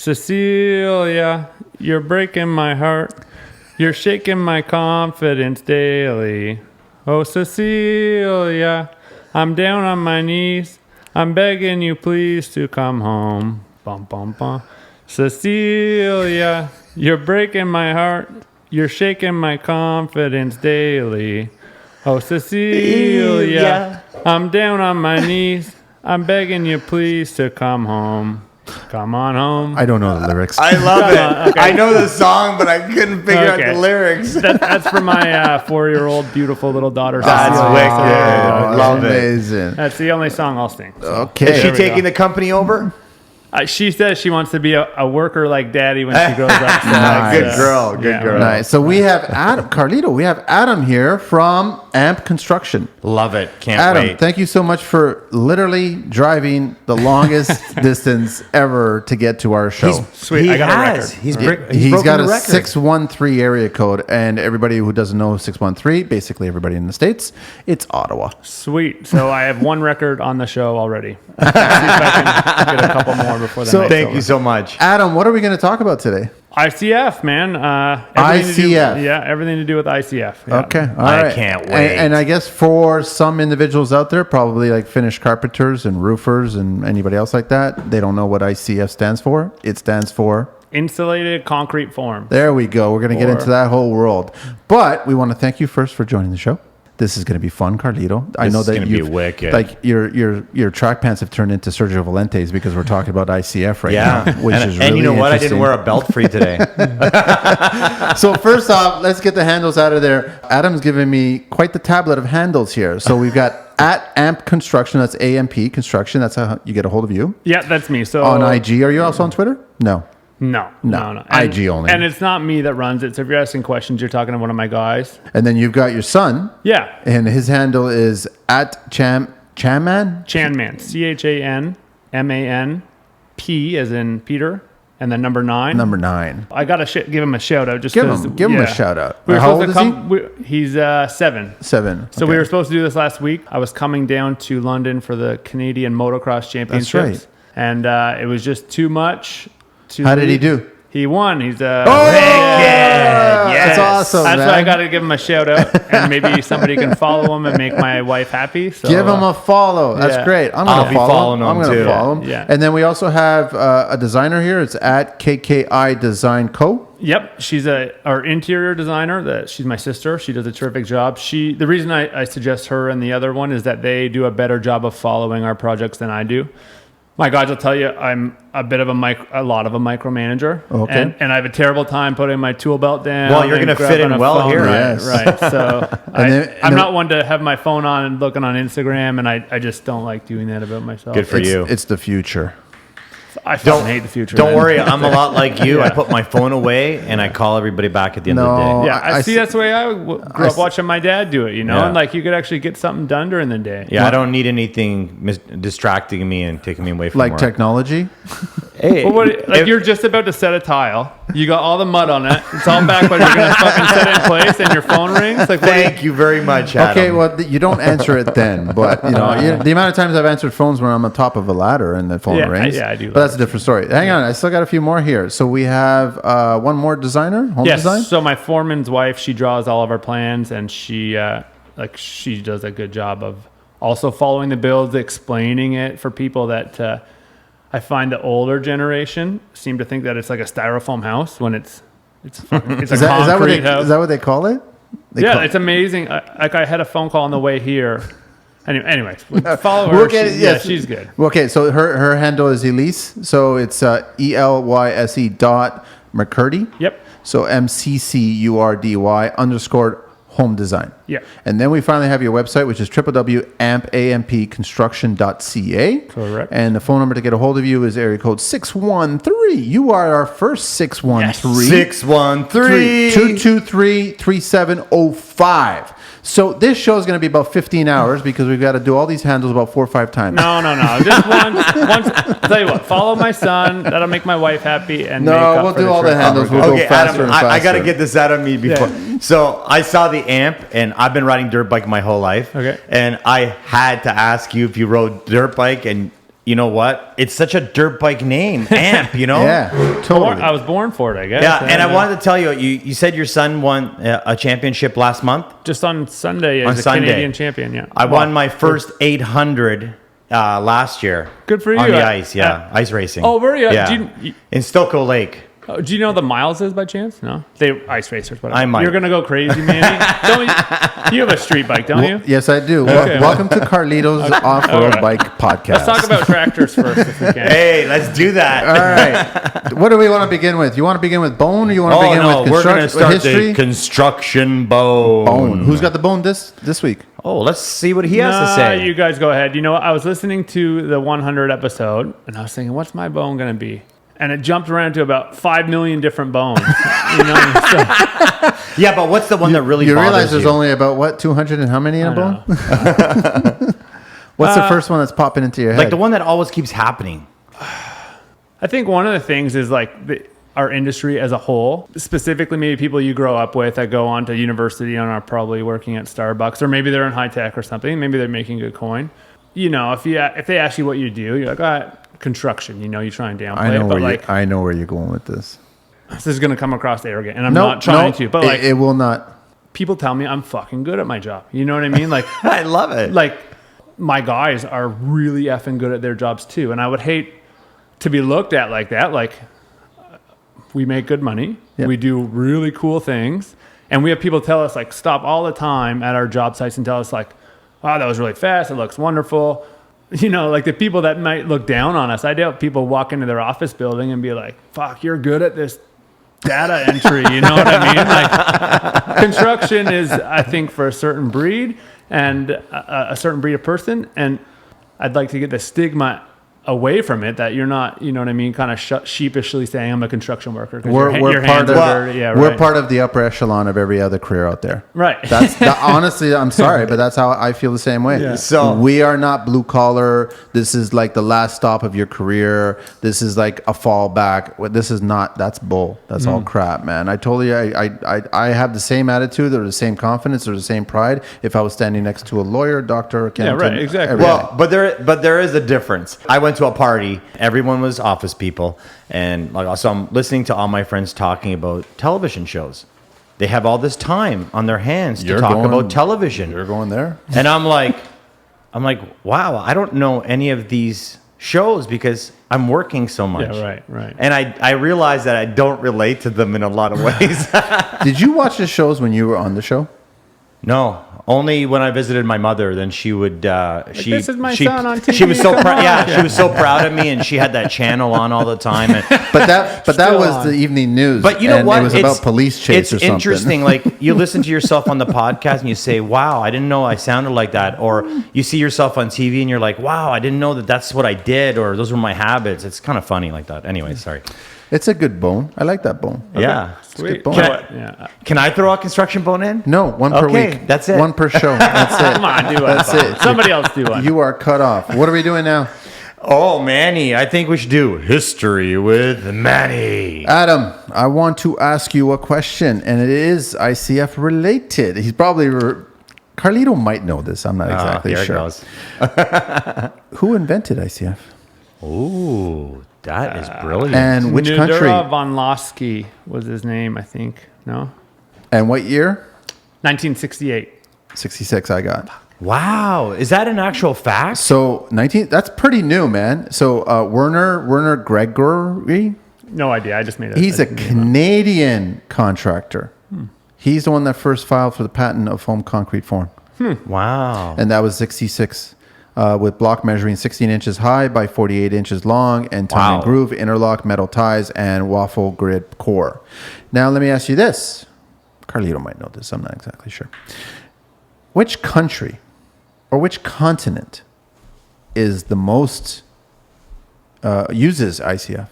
Cecilia, you're breaking my heart. You're shaking my confidence daily. Oh, Cecilia, I'm down on my knees. I'm begging you please to come home. Bum, bum, bum. Cecilia, you're breaking my heart. You're shaking my confidence daily. Oh, Cecilia, I'm down on my knees. I'm begging you please to come home. Come on home. I don't know the lyrics. I love it. Okay. I know the song, but I couldn't figure out the lyrics. That's for my 4-year-old beautiful little daughter. That's wicked. Love amazing. That's the only song I'll sing. So. Okay. Is she taking the company over? She says she wants to be a worker like Daddy when she grows up. So Good girl. Good girl. Nice. So we have Adam, Carlito. We have Adam here from AMP Construction. Love it. Can't Adam, wait. thank you so much for literally driving the longest distance ever to get to our show. Sweet. I got a record. He's got a 613 area code, and everybody who doesn't know 613, basically everybody in the States, it's Ottawa. Sweet. So I have one record on the show already. See if I can get a couple more before the night's Thank over. you so much. Adam, what are we going to talk about today? ICF, man. ICF. Everything to do with ICF. Yeah. Okay. All right. I can't wait. And I guess for some individuals out there, probably like Finnish carpenters and roofers and anybody else like that, they don't know what ICF stands for. It stands for Insulated concrete form. There we go. We're going to get into that whole world. But we want to thank you first for joining the show. This is going to be fun, Carlito. I know that be wicked. Like your track pants have turned into Sergio Valentes because we're talking about ICF right now, which is really And you know what? I didn't interesting. wear a belt for you today. So first off, let's get the handles out of there. Adam's giving me quite the tablet of handles here. So we've got at AMP Construction. That's AMP Construction. That's how you get a hold of you. Yeah, that's me. So On IG. Are you also on Twitter? No. No. IG only. And it's not me that runs it. So if you're asking questions, you're talking to one of my guys. And then you've got your son. Yeah. And his handle is at Chanman? Chanman. ChanMan. P as in Peter. And then number 9. Number 9. I got to give him a shout out. Just Give him a shout out. How old is he? He's 7. 7. So we were supposed to do this last week. I was coming down to London for the Canadian Motocross Championships. That's right. And it was just too much. How did he do? He won. He's That's awesome. That's man. why I got to give him a shout out, and maybe somebody can follow him and make my wife happy. So, give him a follow. That's great. I'll be following him I'm going to too. follow him. Yeah. And then we also have a designer here. It's at KKI Design Co. Yep, she's our interior designer. She's my sister. She does a terrific job. The reason I suggest her and the other one is that they do a better job of following our projects than I do. My guys will tell you I'm a bit of a micromanager. Okay. And I have a terrible time putting my tool belt down. Well, you're going to fit in well here. Right. So I'm not one to have my phone on and looking on Instagram, and I just don't like doing that about myself. Good for you. It's the future. I fucking hate the future. Don't worry, I'm a lot like you. I put my phone away and I call everybody back at the end of the day. Yeah, I see. That's the way I grew up watching my dad do it. Yeah. And like you could actually get something done during the day. Yeah, I don't need anything distracting me and taking me away from Like work. Technology? Hey, you're just about to set a tile. You got all the mud on it. It's all back, but you're going to fucking set it in place, and your phone rings. Like, thank you very much, Adam. Okay, well, you don't answer it then, but the amount of times I've answered phones when I'm on top of a ladder and the phone rings. I do. But that's a different story. Hang on, I still got a few more here. So we have one more designer, home design. So my foreman's wife, she draws all of our plans, and she does a good job of also following the builds, explaining it for people that. I find the older generation seem to think that it's like a styrofoam house when it's a concrete house. Is that what they call it? It's amazing. I had a phone call on the way here. Anyways, follow her. She's good. Okay, so her handle is Elise. So it's ELYSE.McCurdy. Yep. So MCCURDY _home design. Yeah. And then we finally have your website, which is www.ampconstruction.ca. Correct. And the phone number to get a hold of you is area code 613. You are our first 613. 613 223-3705. So this show is going to be about 15 hours because we've got to do all these handles about 4 or 5 times. No. Just once. I'll tell you what. Follow my son. That'll make my wife happy. And we'll do all the handles. We'll go faster Adam, and faster. I got to get this out of me before. Yeah. So I saw the amp, and I've been riding dirt bike my whole life. Okay. And I had to ask you if you rode dirt bike, and you know what? It's such a dirt bike name, AMP, you know? Yeah, totally. I was born for it, I guess. Yeah, and I wanted to tell you, you said your son won a championship last month? Just on Sunday as On a Sunday. Canadian champion, yeah. I won my first 800 last year. Good for you. On the ice, yeah. Ice racing. Oh, were you? Yeah. Do you- In Stilco Lake. Oh, do you know the miles is by chance? No, they ice racers. Whatever. I might. You're gonna go crazy, Manny. You have a street bike, don't you? Yes, I do. Okay. Welcome to Carlito's Off-Road All right. Bike Podcast. Let's talk about tractors first, if we can. Hey, let's do that. All right. What do we want to begin with? You want to begin with bone, or you want to Oh, begin no, with we're going to start history? the construction bone. Bone. Who's got the bone this week? Oh, let's see what he has to say. You guys go ahead. You know, I was listening to the 100 episode, and I was thinking, what's my bone gonna be? And it jumped around to about 5 million different bones. You know, so, Yeah, but what's the one that really You bothers realize there's you? only about, what, 200 and how many in a I bone? know. What's the first one that's popping into your head? Like the one that always keeps happening. I think one of the things is like our industry as a whole, specifically maybe people you grow up with that go on to university and are probably working at Starbucks, or maybe they're in high tech or something. Maybe they're making good coin. You know, if they ask you what you do, you're like, construction. You know, you try and downplay it, but like, I know where you're going with this. this is going to come across arrogant, and I'm not trying to, but like, it will not. people tell me I'm fucking good at my job. You know what I mean? Like, I love it. like my guys are really effing good at their jobs too, and I would hate to be looked at like that. Like, we make good money, Yep. we do really cool things, and we have people tell us like stop all the time at our job sites and tell us like, wow, that was really fast, it looks wonderful. You know, like the people that might look down on us, I doubt people walk into their office building and be like, fuck, you're good at this data entry. You know what I mean? Like, construction is, I think, for a certain breed and a certain breed of person. And I'd like to get the stigma away from it that you're not, you know what I mean, kind of sheepishly saying I'm a construction worker. 'Cause We're your part hands of are dirty. Yeah, we're right. part of the upper echelon of every other career out there. Right. That's honestly, I'm sorry, but that's how I feel the same way. Yeah. So- we are not blue collar. This is like the last stop of your career. This is like a fallback. This is not. That's bull. That's all crap, man. I totally. I have the same attitude or the same confidence or the same pride if I was standing next to a lawyer, doctor, accountant. right, exactly. everything. Well, but there is a difference. I went to a party. Everyone was office people, and like so I'm listening to all my friends talking about television shows. They have all this time on their hands to talk about television. You're going there. And I'm like, wow, I don't know any of these shows because I'm working so much. Yeah, right. And I realize that I don't relate to them in a lot of ways. Did you watch the shows when you were on the show? No, only when I visited my mother. Then she would. this is my son on She was TV, so come proud. on. Yeah, she was so proud of me, and she had that channel on all the time. And, But that Still was on. the evening news. but you know and what? It was about police chase or It's something. interesting. Like you listen to yourself on the podcast and you say, "Wow, I didn't know I sounded like that." Or you see yourself on TV and you're like, "Wow, I didn't know that that's what I did," or "Those were my habits." It's kind of funny like that. Anyway, sorry. It's a good bone. I like that bone. Yeah. Sweet. bone. Yeah. Can I throw a construction bone in? No, one per Okay, week. that's it. One per show. That's it. Come on, do one. That's it. Somebody else do one. You are cut off. What are we doing now? Oh, Manny, I think we should do history with Manny. Adam, I want to ask you a question, and it is ICF related. He's probably... Carlito might know this. I'm not exactly Here it sure. goes. Who invented ICF? Ooh, that is brilliant. And which Nadura country? von Losky was his name, I think. No? And what year? 1968. 66 I got. Wow, is that an actual fact? So 19... That's pretty new, man. So Werner Gregory... No idea. I just made it. He's a Canadian contractor. He's the one that first filed for the patent of foam concrete form. Wow. And that was 66. With block measuring 16 inches high by 48 inches long and tongue Wow. and groove, interlock metal ties, and waffle grid core. Now, let me ask you this. Carlito might know this. I'm not exactly sure. Which country or which continent is the most uses ICF?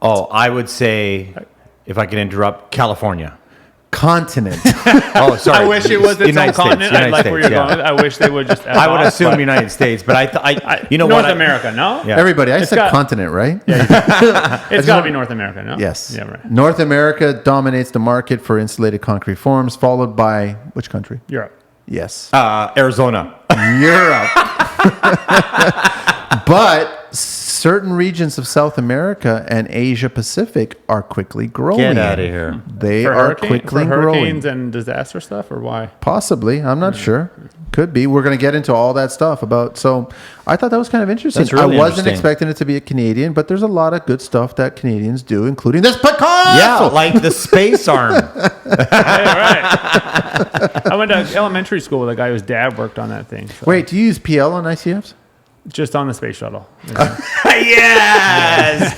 Oh, I would say, if I can interrupt, California. Continent. Oh, sorry. I wish it was its own United States, continent. I United like where States, you're yeah. going. I wish they would just. I would assume United States, but I you know North what? America, no? Yeah. Everybody, I It's said got- continent, right? It's got to be North America, no? Yes. Yeah, right. North America dominates the market for insulated concrete forms, followed by which country? Europe. Yes. Arizona. Europe. But certain regions of South America and Asia Pacific are quickly growing. Get out of here. They For are quickly for hurricanes growing. and disaster stuff, or why? Possibly. I'm not sure. Could be. We're going to get into all that stuff about. So I thought that was kind of interesting. That's really I wasn't interesting. expecting it to be a Canadian, but there's a lot of good stuff that Canadians do, including this Picasso. Yeah, like the space arm. Hey, right. I went to elementary school with a guy whose dad worked on that thing. So Wait, do you use PL on ICFs? just on the space shuttle. Yes,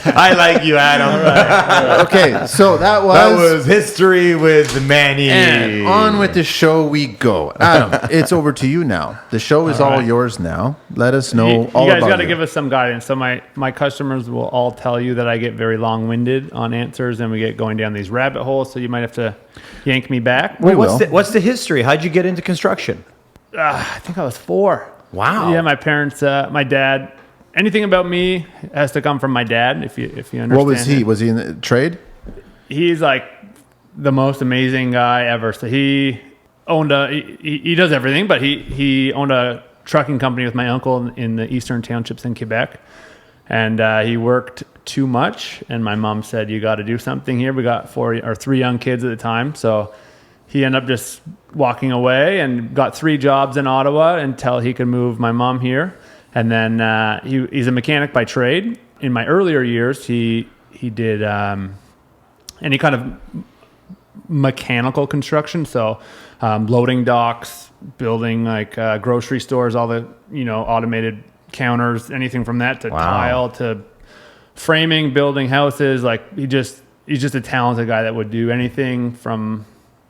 I like you, Adam. Okay, so that That was history with Manny. And on with the show we go. Adam, it's over to you now. The show is all right. yours now. Let us know You all guys about got to you. give us some guidance. So my customers will all tell you that I get very long-winded on answers, and we get going down these rabbit holes. So you might have to yank me back. We will. What's the history? How'd you get into construction? I think I was 4. Wow. Yeah, my parents, my dad. Anything about me has to come from my dad. If you understand. What was he? it. Was he in the trade? He's like the most amazing guy ever. So he owned he does everything, but he owned a trucking company with my uncle in the eastern townships in Quebec, and he worked too much. And my mom said, "You got to do something here." We got 3 young kids at the time, so he ended up just walking away and got 3 jobs in Ottawa until he could move my mom here. And then he's a mechanic by trade. In my earlier years, he did any kind of mechanical construction, so loading docks, building like grocery stores, all the automated counters, anything from that to tile to framing, building houses. Like he's just a talented guy that would do anything from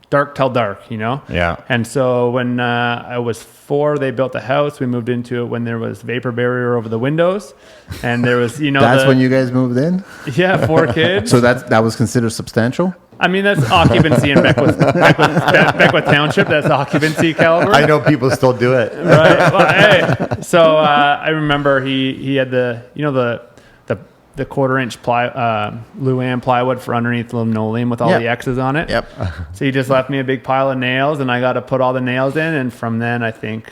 dark till dark, Yeah. And so when I was 4, they built a house. We moved into it when there was vapor barrier over the windows, and there was That's when you guys moved in? 4 kids. So that was considered substantial? I mean, that's occupancy in Beckwith Township. That's occupancy caliber. I know people still do it. Right. Well, hey. So I remember he had the 1/4-inch Luan plywood for underneath the linoleum with all Yep. the X's on it. Yep. So he just left me a big pile of nails, and I got to put all the nails in. And from then, I think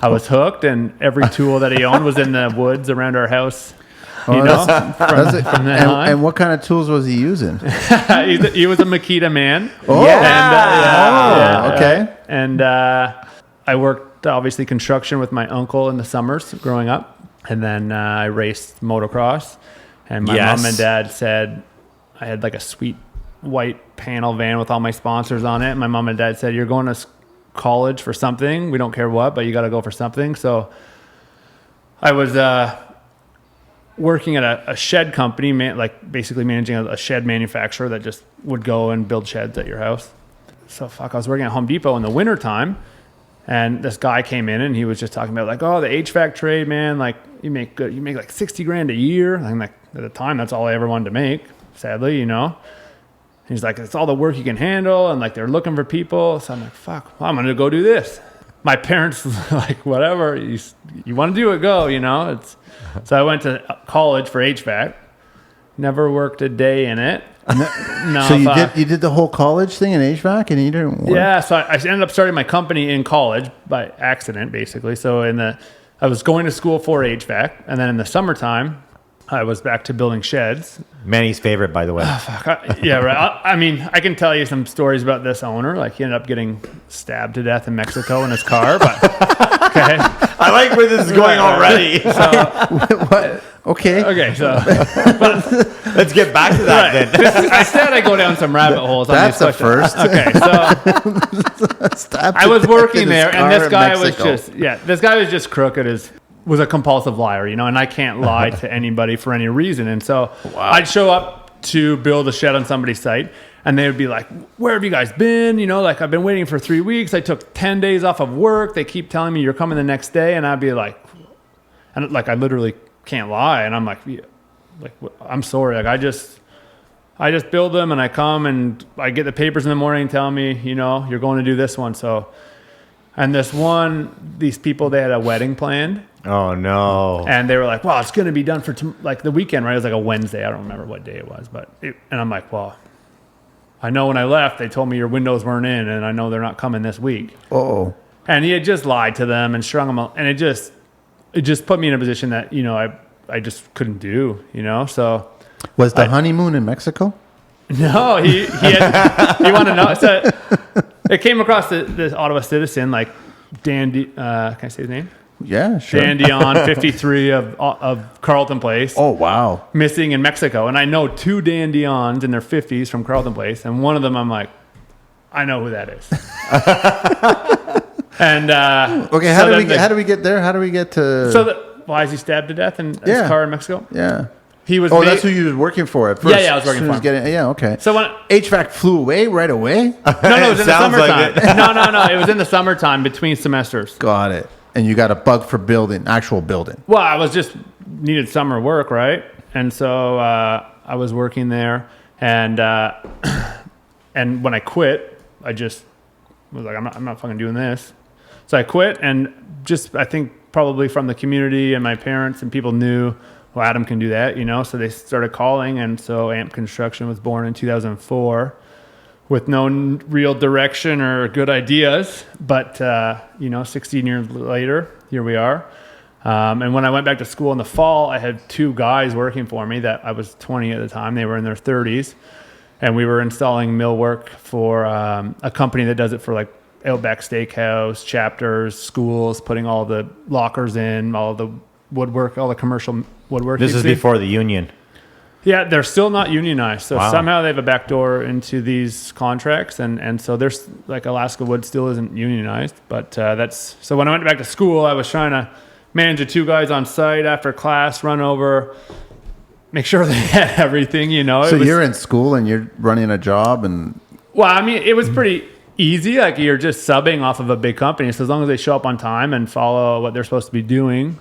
I was hooked. And every tool that he owned was in the woods around our house. From then on. And what kind of tools was he using? He was a Makita man. Oh, okay. And I worked obviously construction with my uncle in the summers growing up, and then I raced motocross. And my mom and dad said I had like a sweet white panel van with all my sponsors on it. And my mom and dad said, "You're going to college for something. We don't care what, but you got to go for something." So I was working at a shed company, basically managing a shed manufacturer that just would go and build sheds at your house. So I was working at Home Depot in the wintertime, and this guy came in and he was just talking about like, "Oh, the HVAC trade, man, like you make like $60,000 a year." I'm like, at the time, that's all I ever wanted to make, sadly, He's like, "It's all the work you can handle," and like they're looking for people. So I'm like, "Fuck, well, I'm gonna go do this." My parents like, "Whatever, you want to do it, go," So I went to college for HVAC. Never worked a day in it. No. So you did the whole college thing in HVAC and you didn't work? Yeah, so I ended up starting my company in college by accident, basically. So I was going to school for HVAC, and then in the summertime, I was back to building sheds. Manny's favorite, by the way. Yeah, right. I mean, I can tell you some stories about this owner. Like he ended up getting stabbed to death in Mexico in his car. But okay, I like where this is going already. What? Okay. Okay, so Let's get back to that then. I said I go down some rabbit holes. That's on a these questions. first. Okay, so I was working there, and this guy was Mexico. this guy was just crooked as was a compulsive liar, and I can't lie to anybody for any reason. And so I'd show up to build a shed on somebody's site, and they would be like, "Where have you guys been? Like I've been waiting for 3 weeks. I took 10 days off of work. They keep telling me you're coming the next day." And I'd be like, I literally can't lie. And I'm like, I'm sorry. Like I just build them, and I come and I get the papers in the morning telling me, you're going to do this one. So, and these people, they had a wedding planned. Oh, no. And they were like, "Well, it's going to be done for like the weekend, right?" It was like a Wednesday. I don't remember what day it was, and I'm like, "Well, I know when I left, they told me your windows weren't in, and I know they're not coming this week." Oh. And he had just lied to them and strung them, and it it just put me in a position that, I just couldn't do, so. Was the honeymoon in Mexico? No, he wanted to know. So it came across this Ottawa citizen, like Dandy, can I say his name? Yeah, sure. Dan Dion, 53 of Carleton Place. Oh, wow. Missing in Mexico. And I know 2 Dan Dions in their 50s from Carleton Place. And one of them, I'm like, I know who that is. And okay, how do we get there? How do we get to? Why is he stabbed to death in his car in Mexico? Yeah. He was. Oh, that's who you was working for at first. Yeah, I was working for him. Yeah, okay. So when HVAC flew away right away. No, it was in the summertime. Like No, it was in the summertime between semesters. Got it. And you got a bug for actual building. Well, I was just needed summer work, right? And so I was working there, and and when I quit, I just was like, I'm not fucking doing this. So I quit, and just I think probably from the community and my parents and people knew, well, Adam can do that, So they started calling, and so AMP Construction was born in 2004. With no real direction or good ideas, but 16 years later, here we are. And when I went back to school in the fall, I had 2 guys working for me that I was 20 at the time. They were in their 30s, and we were installing millwork for a company that does it for like Outback Steakhouse, Chapters, schools, putting all the lockers in, all the woodwork, all the commercial woodwork. This is before the union. Yeah, they're still not unionized. So Wow. somehow they have a backdoor into these contracts. And so there's like Alaska Wood still isn't unionized. But so when I went back to school, I was trying to manage the 2 guys on site after class, run over, make sure they had everything, So you're in school and you're running a job and. Well, I mean, it was pretty easy. Like you're just subbing off of a big company. So as long as they show up on time and follow what they're supposed to be doing,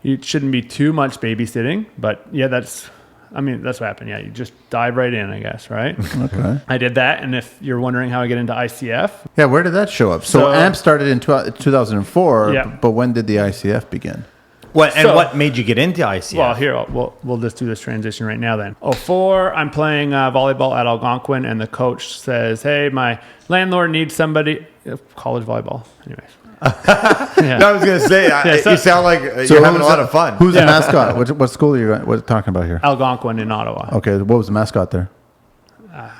it shouldn't be too much babysitting. But yeah, that's what happened. Yeah, you just dive right in, I guess, right? Okay. I did that, and if you're wondering how I get into ICF. Yeah, where did that show up? So AMP started in 2004, Yeah. but when did the ICF begin? What made you get into ICF? Well, here, we'll just do this transition right now then. 04, I'm playing volleyball at Algonquin, and the coach says, hey, my landlord needs somebody. College volleyball, anyways. Yeah. No, I was going to say, you sound like you're having a lot of fun. Who's the mascot? What school are you talking about here? Algonquin in Ottawa. Okay, what was the mascot there? I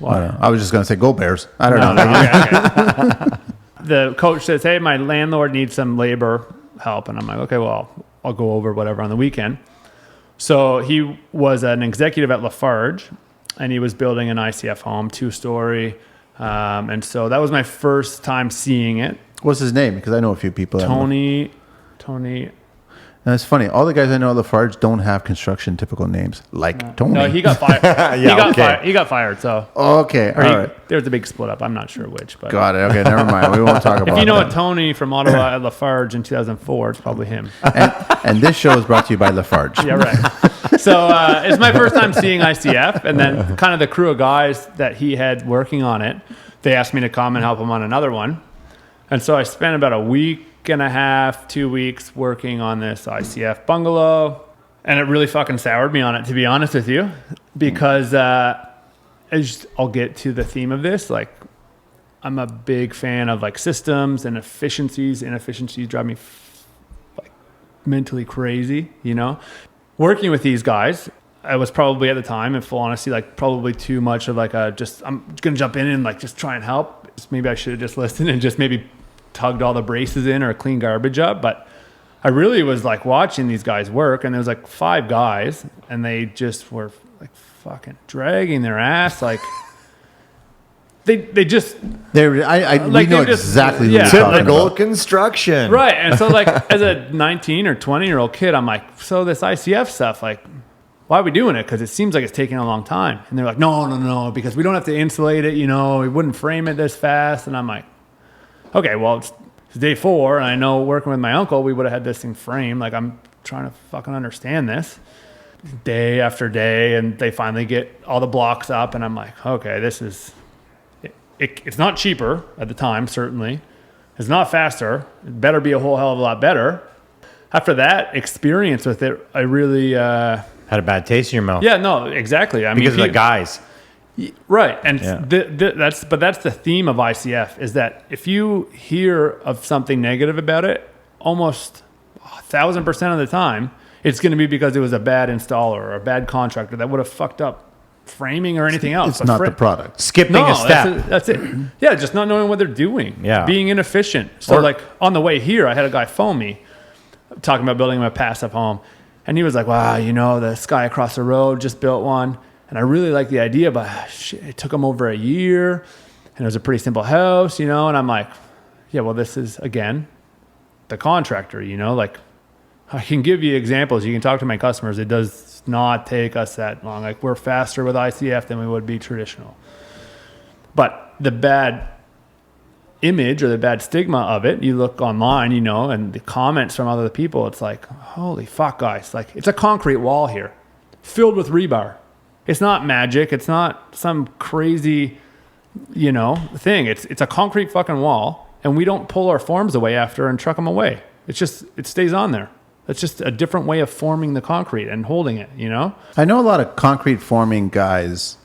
don't know. I was just going to say Go Bears. I don't know. Okay. The coach says, hey, my landlord needs some labor help. And I'm like, okay, well, I'll go over whatever on the weekend. So he was an executive at Lafarge, and he was building an ICF home, 2-story. And so that was my first time seeing it. What's his name? Because I know a few people. Tony. And it's funny. All the guys I know at Lafarge don't have construction typical names like Tony. No, he got fired. He got fired. So okay, all right. There's a big split up. I'm not sure which, but got it. Okay, never mind. We won't talk about. If you know that. a Tony from Ottawa at Lafarge in 2004, it's probably him. And this show is brought to you by Lafarge. Yeah, right. So it's my first time seeing ICF, and then kind of the crew of guys that he had working on it. They asked me to come and help him on another one. And so I spent about a week and a half, 2 weeks working on this ICF bungalow. And it really fucking soured me on it, to be honest with you, because I'll get to the theme of this. Like, I'm a big fan of like systems and efficiencies. Inefficiencies drive me like mentally crazy, Working with these guys, I was probably at the time, in full honesty, like probably too much of like I'm going to jump in and like just try and help. Maybe I should have just listened and just maybe tugged all the braces in or clean garbage up. But I really was like watching these guys work, and there was like 5 guys, and they just were like fucking dragging their ass. Like we know exactly what you're talking typical about. construction. Right. And so like as a 19 or 20-year-old kid, I'm like, so this ICF stuff, like, why are we doing it? Because it seems like it's taking a long time. And they're like, no, because we don't have to insulate it, we wouldn't frame it this fast. And I'm like, okay, well, it's day 4, and I know working with my uncle, we would have had this thing framed. Like, I'm trying to fucking understand this day after day, and they finally get all the blocks up, and I'm like, okay, this is... It's not cheaper at the time, certainly. It's not faster. It better be a whole hell of a lot better. After that experience with it, I really... had a bad taste in your mouth. Yeah, no, exactly. I mean, because of the guys. Right. And that's the theme of ICF, is that if you hear of something negative about it, almost 1,000% of the time, it's going to be because it was a bad installer or a bad contractor that would have fucked up framing or anything else. It's not the product. Skipping a step. That's it. Yeah, just not knowing what they're doing. Yeah. Being inefficient. So like on the way here, I had a guy phone me talking about building a passive home. And he was like, wow, this guy across the road just built one. And I really like the idea, but shit, it took him over a year. And it was a pretty simple house, And I'm like, yeah, well, this is, again, the contractor, like I can give you examples. You can talk to my customers. It does not take us that long. Like we're faster with ICF than we would be traditional. But the bad image or the bad stigma of it, you look online, and the comments from other people, it's like, holy fuck, guys. Like it's a concrete wall here filled with rebar. It's not magic. It's not some crazy, thing. It's a concrete fucking wall. And we don't pull our forms away after and truck them away. It stays on there. It's just a different way of forming the concrete and holding it, I know a lot of concrete forming guys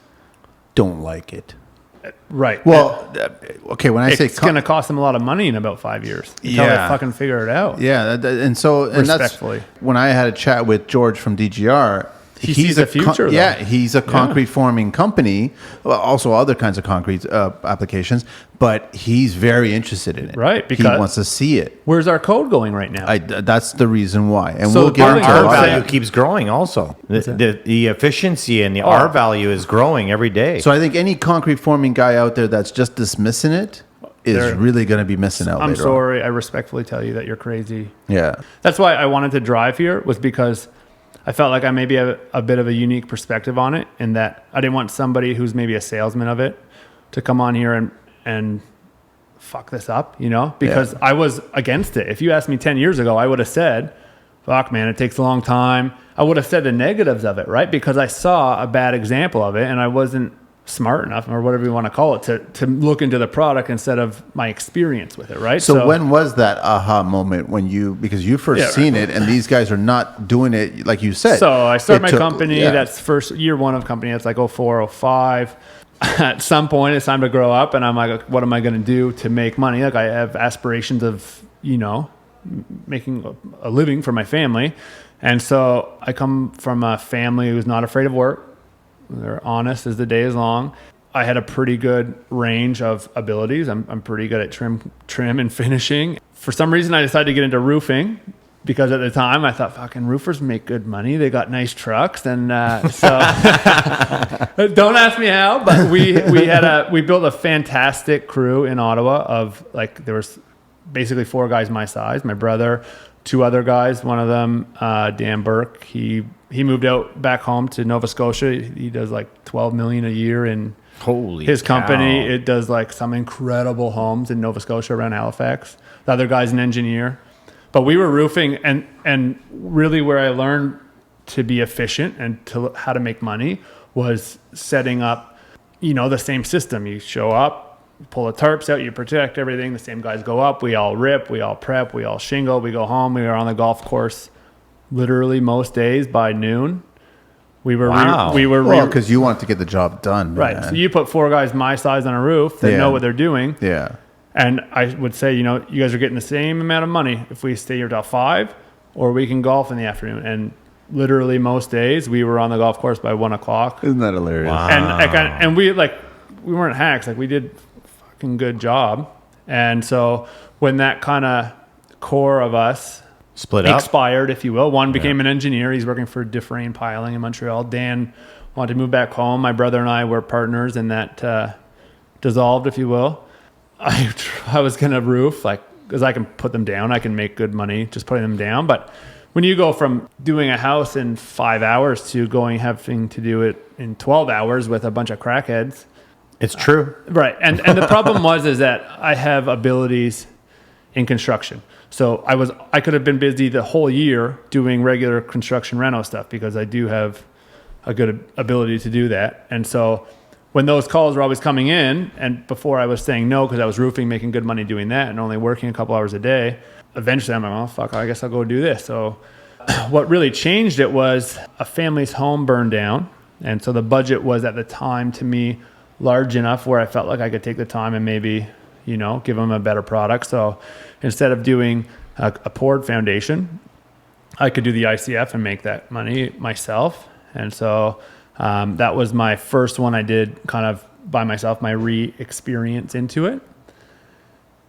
don't like it. Right. Well, okay, when I say it's going to cost them a lot of money in about 5 years until they fucking figure it out. Yeah, and Respectfully. that's when I had a chat with George from DGR. He sees the future. He's a concrete forming company, well, also other kinds of concrete applications, but he's very interested in it. Right, because he wants to see it. Where's our code going right now? That's the reason why, and So we'll get into Our it. value keeps growing also. The efficiency and the R value is growing every day. So I think any concrete forming guy out there that's just dismissing it is really going to be missing out. I'm sorry. I respectfully tell you that you're crazy. Yeah. That's why I wanted to drive here, was because I felt like I maybe have a bit of a unique perspective on it, in that I didn't want somebody who's maybe a salesman of it to come on here and fuck this up, because I was against it. If you asked me 10 years ago, I would have said, fuck man, it takes a long time. I would have said the negatives of it, right? Because I saw a bad example of it and I wasn't smart enough, or whatever you want to call it, to look into the product instead of my experience with it, right? So when was that aha moment because you first seen it and these guys are not doing it like you said? So I started my company, that's first year one of company, that's like 04, 05. At some point it's time to grow up, and I'm like, what am I going to do to make money? Like I have aspirations of, making a living for my family. And so I come from a family who's not afraid of work. They're honest as the day is long. I had a pretty good range of abilities. I'm pretty good at trim and finishing. For some reason, I decided to get into roofing, because at the time I thought, fucking roofers make good money. They got nice trucks. And so don't ask me how, but we built a fantastic crew in Ottawa of, like, there was basically 4 guys my size, my brother, 2 other guys. One of them, Dan Burke, he moved out back home to Nova Scotia. He does like $12 million a year in his company. Cow. It does like some incredible homes in Nova Scotia around Halifax. The other guy's an engineer. But we were roofing, and really where I learned to be efficient and how to make money was setting up, the same system. You show up, you pull the tarps out, you protect everything. The same guys go up. We all rip, we all prep, we all shingle, we go home. We were on the golf course literally most days by noon. We were because you want to get the job done, right? Man. So you put 4 guys my size on a roof that know what they're doing. Yeah. And I would say, you guys are getting the same amount of money if we stay here till 5, or we can golf in the afternoon. And literally most days we were on the golf course by 1 o'clock. Isn't that hilarious? Wow. And we weren't hacks. Like, we did a fucking good job. And so when that kind of core of us expired, if you will, one became an engineer. He's working for Dufresne Piling in Montreal. Dan wanted to move back home. My brother and I were partners, and that dissolved, if you will. I was going to roof, because I can put them down. I can make good money just putting them down. But when you go from doing a house in 5 hours to having to do it in 12 hours with a bunch of crackheads. It's true. Right. And the problem is that I have abilities in construction. So I could have been busy the whole year doing regular construction reno stuff, because I do have a good ability to do that. And so when those calls were always coming in, and before I was saying no because I was roofing, making good money doing that, and only working a couple hours a day, eventually I'm like, oh, fuck, I guess I'll go do this. So what really changed it was a family's home burned down. And so the budget was at the time, to me, large enough where I felt like I could take the time and maybe, give them a better product. So instead of doing a poured foundation, I could do the ICF and make that money myself. And so that was my first one I did kind of by myself, my re-experience into it.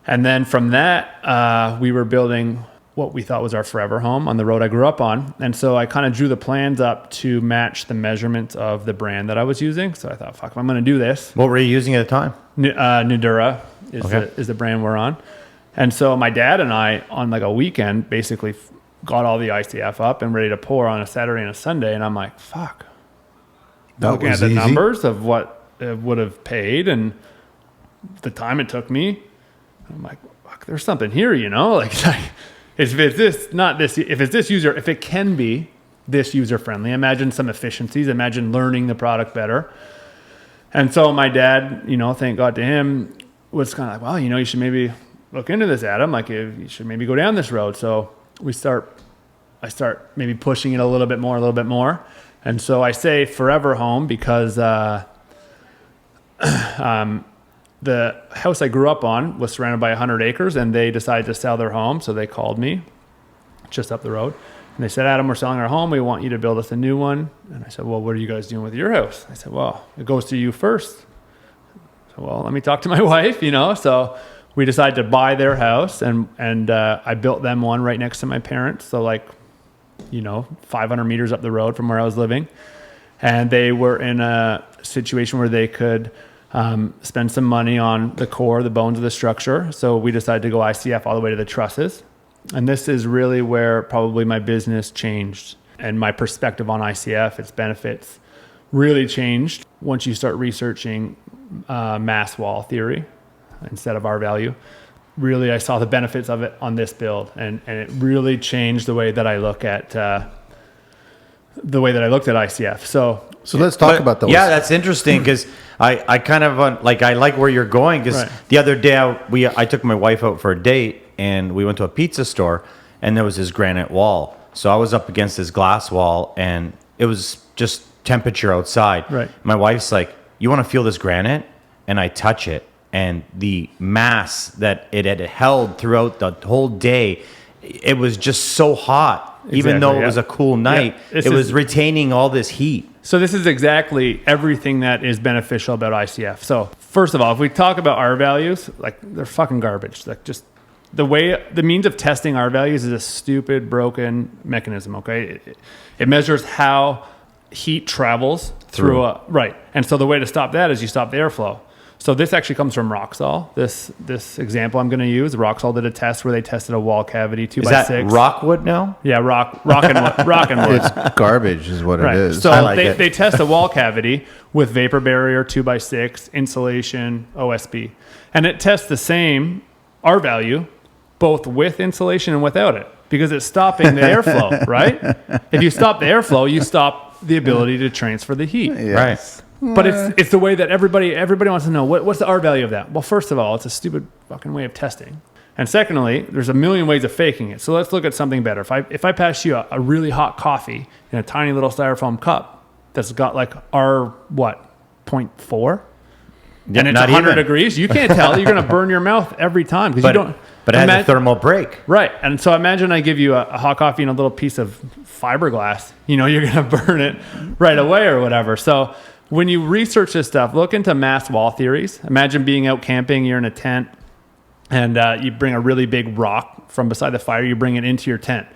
And then from that, we were building what we thought was our forever home on the road I grew up on. And so I kind of drew the plans up to match the measurements of the brand that I was using. So I thought, fuck, if I'm going to do this. What were you using at the time? Nadura is the brand we're on. And so my dad and I, on like a weekend, basically got all the ICF up and ready to pour on a Saturday and a Sunday. And I'm like, fuck. Looking at the numbers of what it would have paid and the time it took me, I'm like, fuck, there's something here, you know? Like, if it can be this user friendly, imagine some efficiencies, imagine learning the product better. And so my dad, you know, thank God to him, was kind of like, well, you know, you should maybe look into this, Adam. Like, you should maybe go down this road. So I start maybe pushing it a little bit more. And so I say forever home because the house I grew up on was surrounded by 100 acres, and they decided to sell their home. So they called me just up the road, and they said, Adam, we're selling our home. We want you to build us a new one. And I said, well, what are you guys doing with your house? I said, well, it goes to you first. So, well, let me talk to my wife, you know. So we decided to buy their house, and I built them one right next to my parents. So like, you know, 500 meters up the road from where I was living. And they were in a situation where they could spend some money on the core, the bones of the structure. So we decided to go ICF all the way to the trusses. And this is really where probably my business changed and my perspective on ICF, its benefits, really changed once you start researching mass wall theory instead of R value. Really, I saw the benefits of it on this build, and it really changed the way that I look at looked at ICF. So let's talk about those. Yeah, that's interesting because I kind of I like where you're going because Right. The other day I took my wife out for a date and we went to a pizza store and there was this granite wall. So I was up against this glass wall and it was just temperature outside. Right. My wife's like, "You want to feel this granite?" And I touch it, and the mass that it had held throughout the whole day, it was just so hot. Even though it was a cool night, it was retaining all this heat. So this is exactly everything that is beneficial about ICF. So first of all, if we talk about R values, like they're fucking garbage. Like just the means of testing R values is a stupid, broken mechanism. Okay, it measures how heat travels through right. And so the way to stop that is you stop the airflow. So this actually comes from Roxol. This example I'm going to use, Roxol did a test where they tested a wall cavity 2x6. Is that rockwood now? Yeah, rock and wood. It's garbage is what Right. it is. So I like it. they test a wall cavity with vapor barrier 2x6, insulation, OSB. And it tests the same R value both with insulation and without it because it's stopping the airflow, right? If you stop the airflow, you stop the ability to transfer the heat. Yes. Right. But it's the way that everybody wants to know what's the R value of that. Well, first of all, it's a stupid fucking way of testing, and secondly, there's a million ways of faking it. So let's look at something better. If I pass you a really hot coffee in a tiny little styrofoam cup that's got like R 0.4, and it's not 100 even. degrees, you can't tell. You're going to burn your mouth every time because you don't. But it has a thermal break. Right. And so imagine I give you a hot coffee and a little piece of fiberglass. You know, you're going to burn it right away or whatever. So when you research this stuff, look into mass wall theories. Imagine being out camping, you're in a tent, and you bring a really big rock from beside the fire, you bring it into your tent.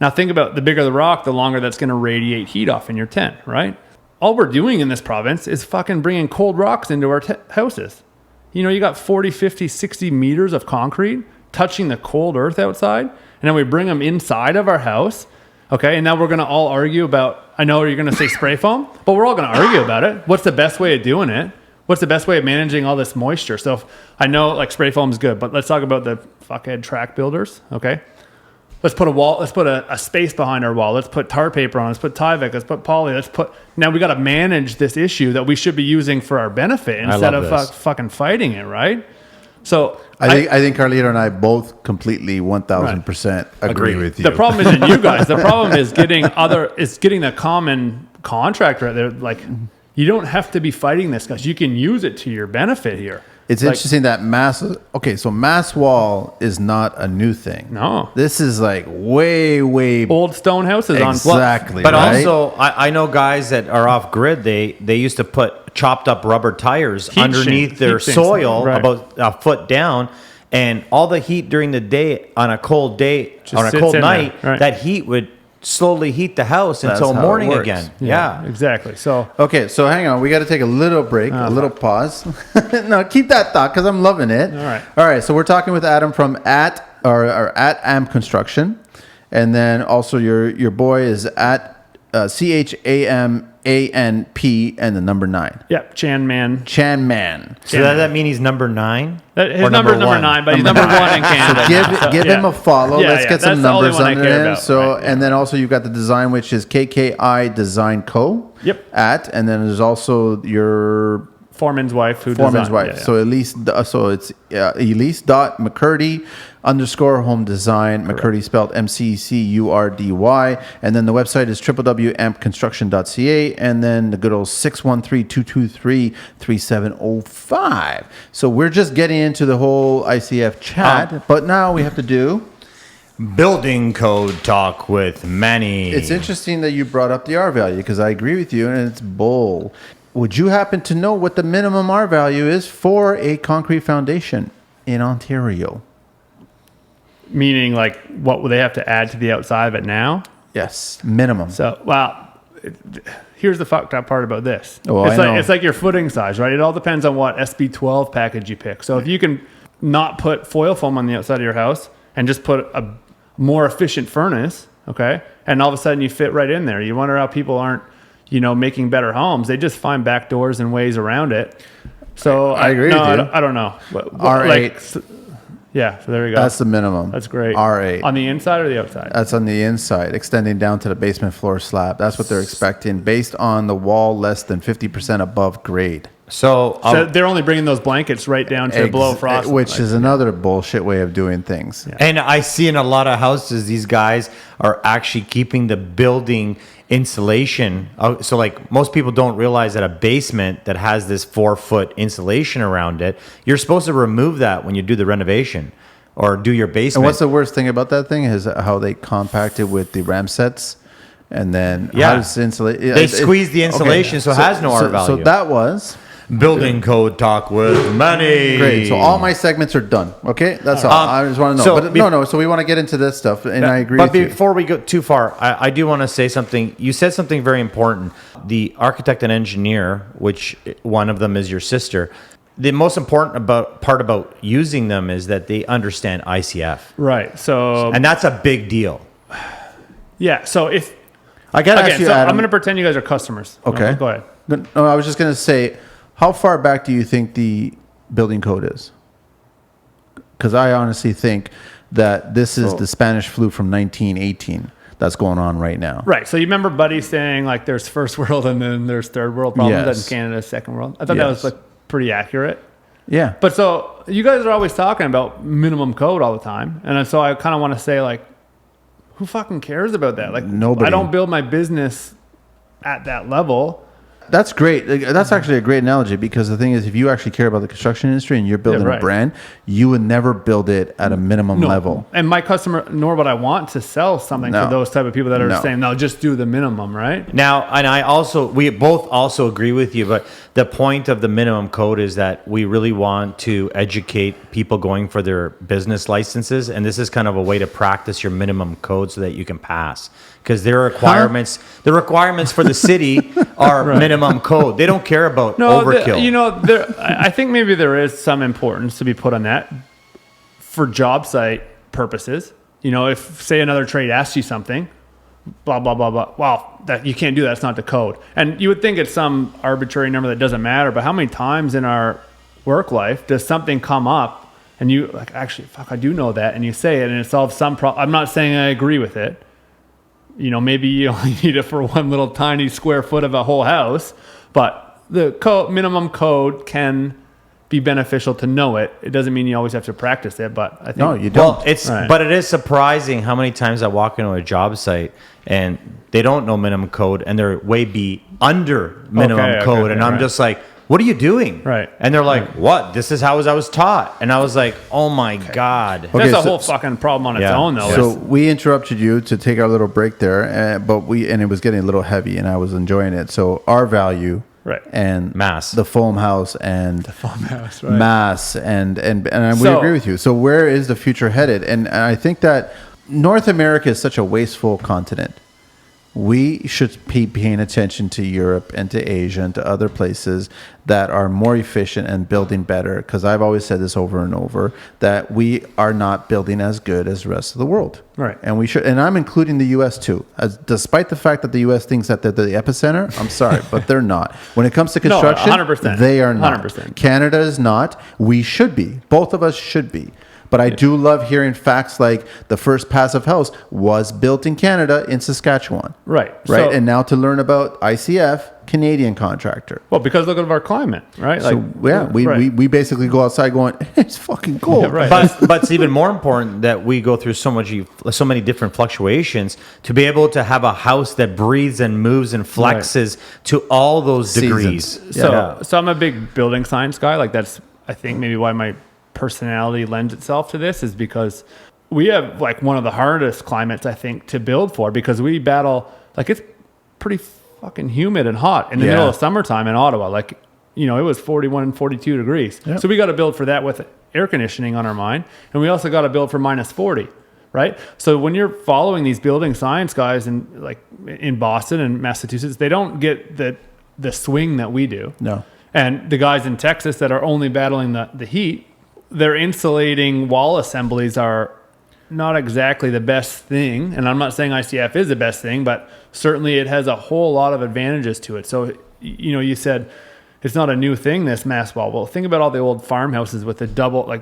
Now think about the bigger the rock, the longer that's going to radiate heat off in your tent, right? All we're doing in this province is fucking bringing cold rocks into our houses. You know, you got 40, 50, 60 meters of concrete touching the cold earth outside, and then we bring them inside of our house. Okay, and now we're going to all argue about, I know you're going to say spray foam, but we're all going to argue about it. What's the best way of doing it? What's the best way of managing all this moisture? So I know like spray foam is good, but let's talk about the fuckhead track builders, okay? Let's put a wall, let's put a space behind our wall. Let's put tar paper on, let's put Tyvek, let's put poly, now we got to manage this issue that we should be using for our benefit instead of fucking fighting it, right? So I think Carlito and I both completely 1000% agree with you. The problem isn't you guys. The problem is getting the common contractor. They're like, you don't have to be fighting this, guys. You can use it to your benefit here. It's Like- interesting that so mass wall is not a new thing. No. This is like way Old stone houses on exactly. But right? also, I know guys that are off grid. They used to put chopped up rubber tires Heat underneath sink- their heat sinks, soil right. about a foot down, and all the heat during the day on a cold day on a sits cold in night, there, right. that heat would slowly heat the house That's until how it morning works. again. Yeah, Yeah. exactly. So Okay, so hang on. We got to take a little break, a little pause. No, keep that thought because I'm loving it. All right. So we're talking with Adam from at Amp Construction, and then also your boy is at CHAMANP and the number 9. yeah, Chan Man. Chan Man. So does that mean he's number 9? His Or number is number one? 9, but he's number 1 in Canada. Give him a follow. Yeah, Let's yeah, get some that's the only numbers one I under care him. about, So, right, and then also you've got the design, which is KKI Design Co. Yep. And then there's also your Foreman's wife who Foreman's designed- wife. yeah, yeah. So it's Elise.McCurdy _ home design. McCurdy spelled MCCURDY. And then the website is www.ampconstruction.ca. And then the good old 613-223-3705. So we're just getting into the whole ICF chat, but now we have to do. Building code talk with Manny. It's interesting that you brought up the R value because I agree with you and it's bull. Would you happen to know what the minimum R value is for a concrete foundation in Ontario? Meaning, like, what will they have to add to the outside of it now? Yes, minimum. So, here's the fucked up part about this. Oh, it's I like know. it's like your footing size, right? It all depends on what SB12 package you pick. So if you can not put foil foam on the outside of your house and just put a more efficient furnace, okay, and all of a sudden you fit right in there. You wonder how people aren't, making better homes. They just find back doors and ways around it. So I agree no, with you. I don't know. R8. Yeah, so there you go. That's the minimum. That's great. R8. On the inside or the outside? That's on the inside, extending down to the basement floor slab. That's what they're expecting based on the wall less than 50% above grade. So So they're only bringing those blankets right down to below frost. Which is another bullshit way of doing things. Yeah. And I see in a lot of houses, these guys are actually keeping the building insulation. So, like, most people don't realize that a basement that has this 4-foot insulation around it, you're supposed to remove that when you do the renovation or do your basement. And what's the worst thing about that thing is how they compact it with the ram sets. And then how does the insulation... They squeeze the insulation, so it has no R value. So that was... Building code talk with Manny. Great. So all my segments are done. Okay, that's all. I just want to know. So we want to get into this stuff, and I agree. But with you. before we go too far, I do want to say something. You said something very important. The architect and engineer, which one of them is your sister. The most important part about using them is that they understand ICF. Right. So And that's a big deal. yeah. So if I got to ask you, so Adam. I'm going to pretend you guys are customers. Okay. Go ahead. No, I was just going to say, how far back do you think the building code is? Because I honestly think that this is the Spanish flu from 1918 that's going on right now. Right. So you remember Buddy saying like there's first world and then there's third world problems Yes. and Canada's second world. I thought that was like pretty accurate. Yeah. But so you guys are always talking about minimum code all the time. And so I kind of want to say like, who fucking cares about that? Like Nobody. I don't build my business at that level. That's great. That's actually a great analogy because the thing is, if you actually care about the construction industry and you're building right. a brand, you would never build it at a minimum level. And my customer, nor would I want to sell something No. to those type of people that are No. saying, no, just do the minimum, right? Now, and we both also agree with you, but the point of the minimum code is that we really want to educate people going for their business licenses. And this is kind of a way to practice your minimum code so that you can pass. Because their requirements, the requirements for the city are minimum code. They don't care about overkill. I think maybe there is some importance to be put on that for job site purposes. If say another trade asks you something, blah blah blah blah. Well, that you can't do that. It's not the code. And you would think it's some arbitrary number that doesn't matter. But how many times in our work life does something come up and you like, actually, fuck, I do know that, and you say it and it solves some problem. I'm not saying I agree with it. Maybe you only need it for one little tiny square foot of a whole house, but the minimum code can be beneficial to know it. It doesn't mean you always have to practice it, but I think No, you don't. Well, but it is surprising how many times I walk into a job site and they don't know minimum code and they're way under minimum code, and I'm just like, what are you doing? Right. And they're like, what? This is how I was taught. And I was like, oh my God. That's a so- whole fucking problem on its Yeah. own, though. So we interrupted you to take our little break there, and it was getting a little heavy, and I was enjoying it. So our value, Right. and Mass. the foam house, and Farmhouse, right? mass, and we So- agree with you. So where is the future headed? And I think that North America is such a wasteful continent. We should be paying attention to Europe and to Asia and to other places that are more efficient and building better. Because I've always said this over and over, that we are not building as good as the rest of the world. Right. And we should, and I'm including the U.S. too. Despite the fact that the U.S. thinks that they're the epicenter, I'm sorry, but they're not. When it comes to No, construction, 100%. they are not. 100%. Canada is not. We should be. Both of us should be. But I do love hearing facts like the first passive house was built in Canada, in Saskatchewan. Right. Right. So- And now to learn about ICF, Canadian contractor. Well, because look at our climate, right? So yeah, we basically go outside going, it's fucking cold. Yeah, right. But it's even more important that we go through so many different fluctuations to be able to have a house that breathes and moves and flexes to all those degrees. Seasons. So I'm a big building science guy. Like that's, I think maybe why my personality lends itself to this is because we have like one of the hardest climates, I think, to build for, because we battle, like it's pretty fucking humid and hot in the middle of summertime in Ottawa. Like, you know, it was 41 and 42 degrees. Yep. So we got to build for that with air conditioning on our mind. And we also got to build for minus 40. Right. So when you're following these building science guys in Boston and Massachusetts, they don't get the swing that we do. No. And the guys in Texas that are only battling the heat, their insulating wall assemblies are not exactly the best thing. And I'm not saying ICF is the best thing, but certainly it has a whole lot of advantages to it. So, you know, you said it's not a new thing, this mass wall. Well, think about all the old farmhouses with the double,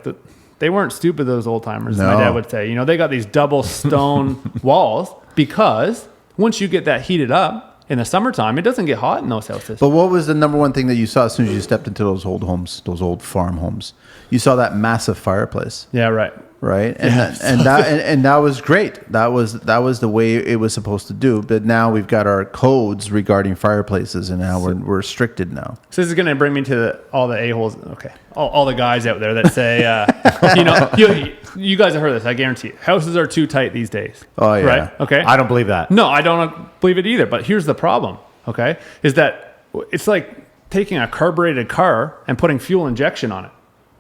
they weren't stupid, those old timers, No. my dad would say. You know, they got these double stone walls because once you get that heated up in the summertime, it doesn't get hot in those houses. But what was the number one thing that you saw as soon as you stepped into those old homes, those old farm homes? You saw that massive fireplace, Yeah, right. right? And that was great. That was the way it was supposed to do. But now we've got our codes regarding fireplaces, and now we're restricted now. So this is going to bring me to all the a-holes. Okay. All the guys out there that say, you know, you guys have heard this, I guarantee you. Houses are too tight these days. Oh, yeah. Right? Okay. I don't believe that. No, I don't believe it either. But here's the problem, okay, is that it's like taking a carbureted car and putting fuel injection on it.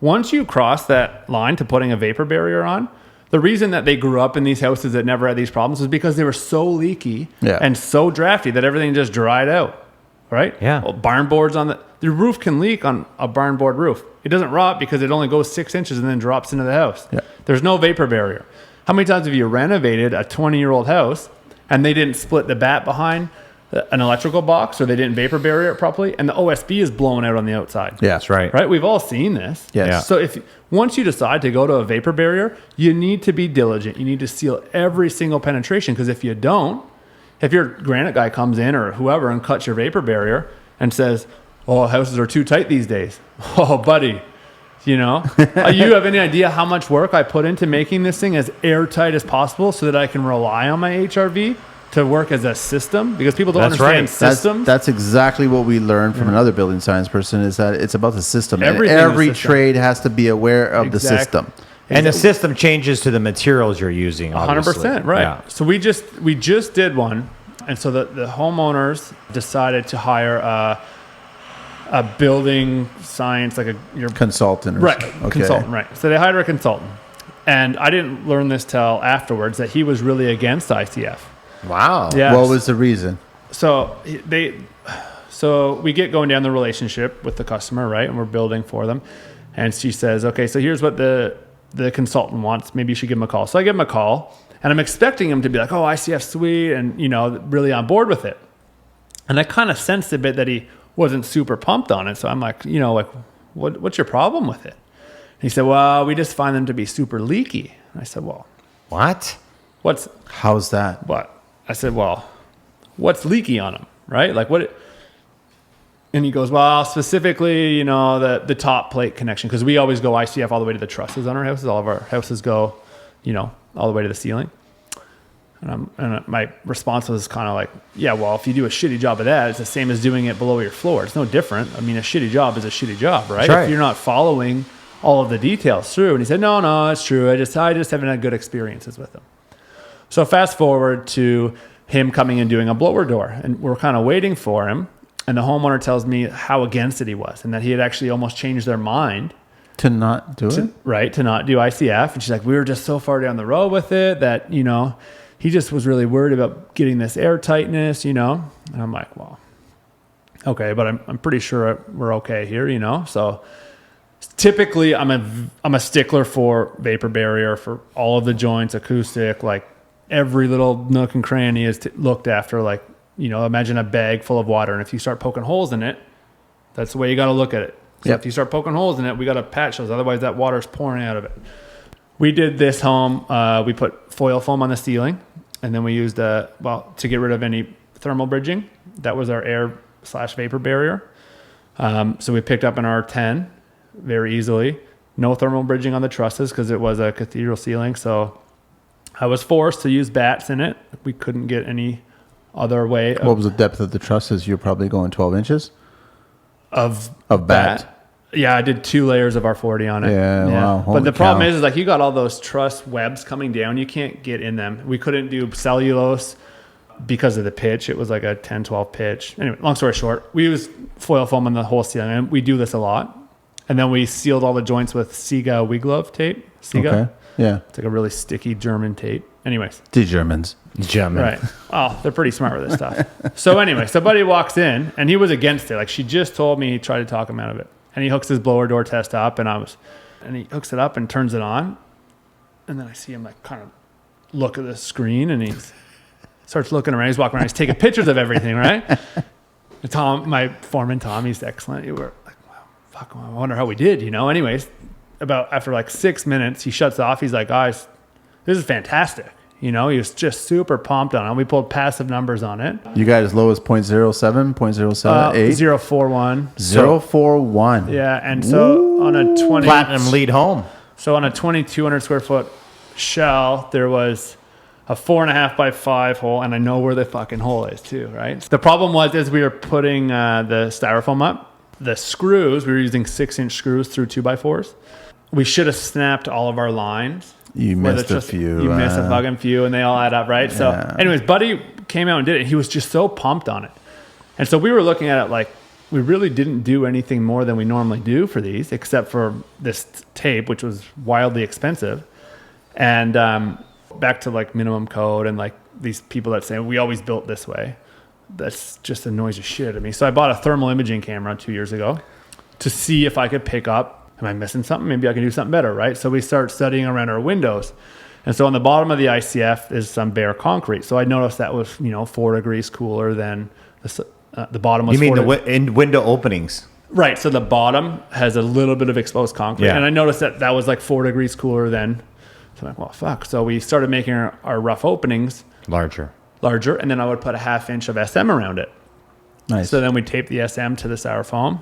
Once you cross that line to putting a vapor barrier on, the reason that they grew up in these houses that never had these problems is because they were so leaky and so drafty that everything just dried out, right? Yeah. Well, barn boards on the roof can leak on a barn board roof. It doesn't rot because it only goes 6 inches and then drops into the house. Yeah. There's no vapor barrier. How many times have you renovated a 20-year-old house and they didn't split the bat behind an electrical box, or they didn't vapor barrier it properly, and the OSB is blown out on the outside? Yeah, That's right. Right? We've all seen this. Yes. Yeah. So once you decide to go to a vapor barrier, you need to be diligent. You need to seal every single penetration, because if you don't, if your granite guy comes in or whoever and cuts your vapor barrier and says, "Oh, houses are too tight these days," oh, buddy, you know, you have any idea how much work I put into making this thing as airtight as possible so that I can rely on my HRV to work as a system? Because people don't That's understand right. systems. That's exactly what we learned from another building science person, is that it's about the system. And Everything is every system. trade has to be aware of the Exactly. system. And the system changes to the materials you're using. 100%, right? Yeah. So we just did one, and so the homeowners decided to hire a building science, like your Consultant. Or right something. Okay. consultant, right? So they hired a consultant, and I didn't learn this till afterwards that he was really against ICF. Wow. Yeah. What was the reason? So we get going down the relationship with the customer, right? And we're building for them. And she says, "Okay, so here's what the consultant wants. Maybe you should give him a call." So I give him a call, and I'm expecting him to be like, "Oh, ICF, sweet," and, you know, really on board with it. And I kind of sensed a bit that he wasn't super pumped on it. So I'm like, you know, like, what's your problem with it? And he said, "Well, we just find them to be super leaky." And I said, "Well, What? How's that? what?" I said, "Well, what's leaky on them, right? Like what?" And he goes, "Well, specifically, you know, the top plate connection, because we always go ICF all the way to the trusses on our houses. All of our houses go, you know, all the way to the ceiling." And my response was kind of like, yeah, well, if you do a shitty job of that, it's the same as doing it below your floor. It's no different. I mean, a shitty job is a shitty job, right? Right. If you're not following all of the details through. And he said, no, it's true. I just haven't had good experiences with them. So fast forward to him coming and doing a blower door, and we're kind of waiting for him. And the homeowner tells me how against it he was, and that he had actually almost changed their mind To not do it? right, to not do ICF. And she's like, we were just so far down the road with it that, he just was really worried about getting this air tightness, And I'm like, well, okay, but I'm pretty sure we're okay here, So typically I'm a stickler for vapor barrier for all of the joints, acoustic, like every little nook and cranny is looked after. Like, imagine a bag full of water, and if you start poking holes in it, that's the way you got to look at it. So Yep. if you start poking holes in it, we got to patch those. Otherwise, that water's pouring out of it. We did this home. We put foil foam on the ceiling, and then we used to get rid of any thermal bridging. That was our air/vapor barrier. So we picked up an R10 very easily. No thermal bridging on the trusses because it was a cathedral ceiling. So I was forced to use bats in it. We couldn't get any other way. What was the depth of the trusses? You're probably going 12 inches Of bat. Yeah, I did 2 layers of R40 on it. Yeah, wow. But the Holy problem cow. is like you got all those truss webs coming down. You can't get in them. We couldn't do cellulose because of the pitch. It was like a 10, 12 pitch. Anyway, long story short, we used foil foam on the whole ceiling. And we do this a lot. And then we sealed all the joints with Siga Wig Glove tape. Siga. Okay. Yeah. It's like a really sticky German tape. Anyways. The Germans. German. Right. Oh, they're pretty smart with this stuff. So anyway, buddy walks in and he was against it. Like she just told me he tried to talk him out of it. And he hooks his blower door test up and he hooks it up and turns it on. And then I see him like kind of look at the screen and he starts looking around. He's walking around. He's taking pictures of everything, right? And Tom, my foreman, Tom, he's excellent. We were like, wow, fuck, I wonder how we did, Anyways, after like 6 minutes, he shuts off. He's like, guys, this is fantastic. He was just super pumped on it. We pulled passive numbers on it. You got as low as 0.07, 0.078? 041. 0.41. Yeah, and so on a 20 Platinum lead home. So on a 2,200 square foot shell, there was a 4.5 by 5 hole, and I know where the fucking hole is too, right? The problem was as we were putting the styrofoam up, the screws, we were using 6-inch screws through 2x4s. We should have snapped all of our lines. You missed a few. You missed a fucking few, and they all add up, right? Yeah. So anyways, Buddy came out and did it. He was just so pumped on it. And so we were looking at it like we really didn't do anything more than we normally do for these, except for this tape, which was wildly expensive. And back to like minimum code and like these people that say, we always built this way. That's just annoys the shit out of me. So I bought a thermal imaging camera 2 years ago to see if I could pick up, am I missing something? Maybe I can do something better, right? So we start studying around our windows. And so on the bottom of the ICF is some bare concrete. So I noticed that was, 4 degrees cooler than the bottom was. You mean 4 in window openings? Right. So the bottom has a little bit of exposed concrete. Yeah. And I noticed that was like 4 degrees cooler than. So I'm like, well, fuck. So we started making our rough openings Larger. and then I would put a 1/2 inch of SM around it. Nice. So then we tape the SM to the styrofoam,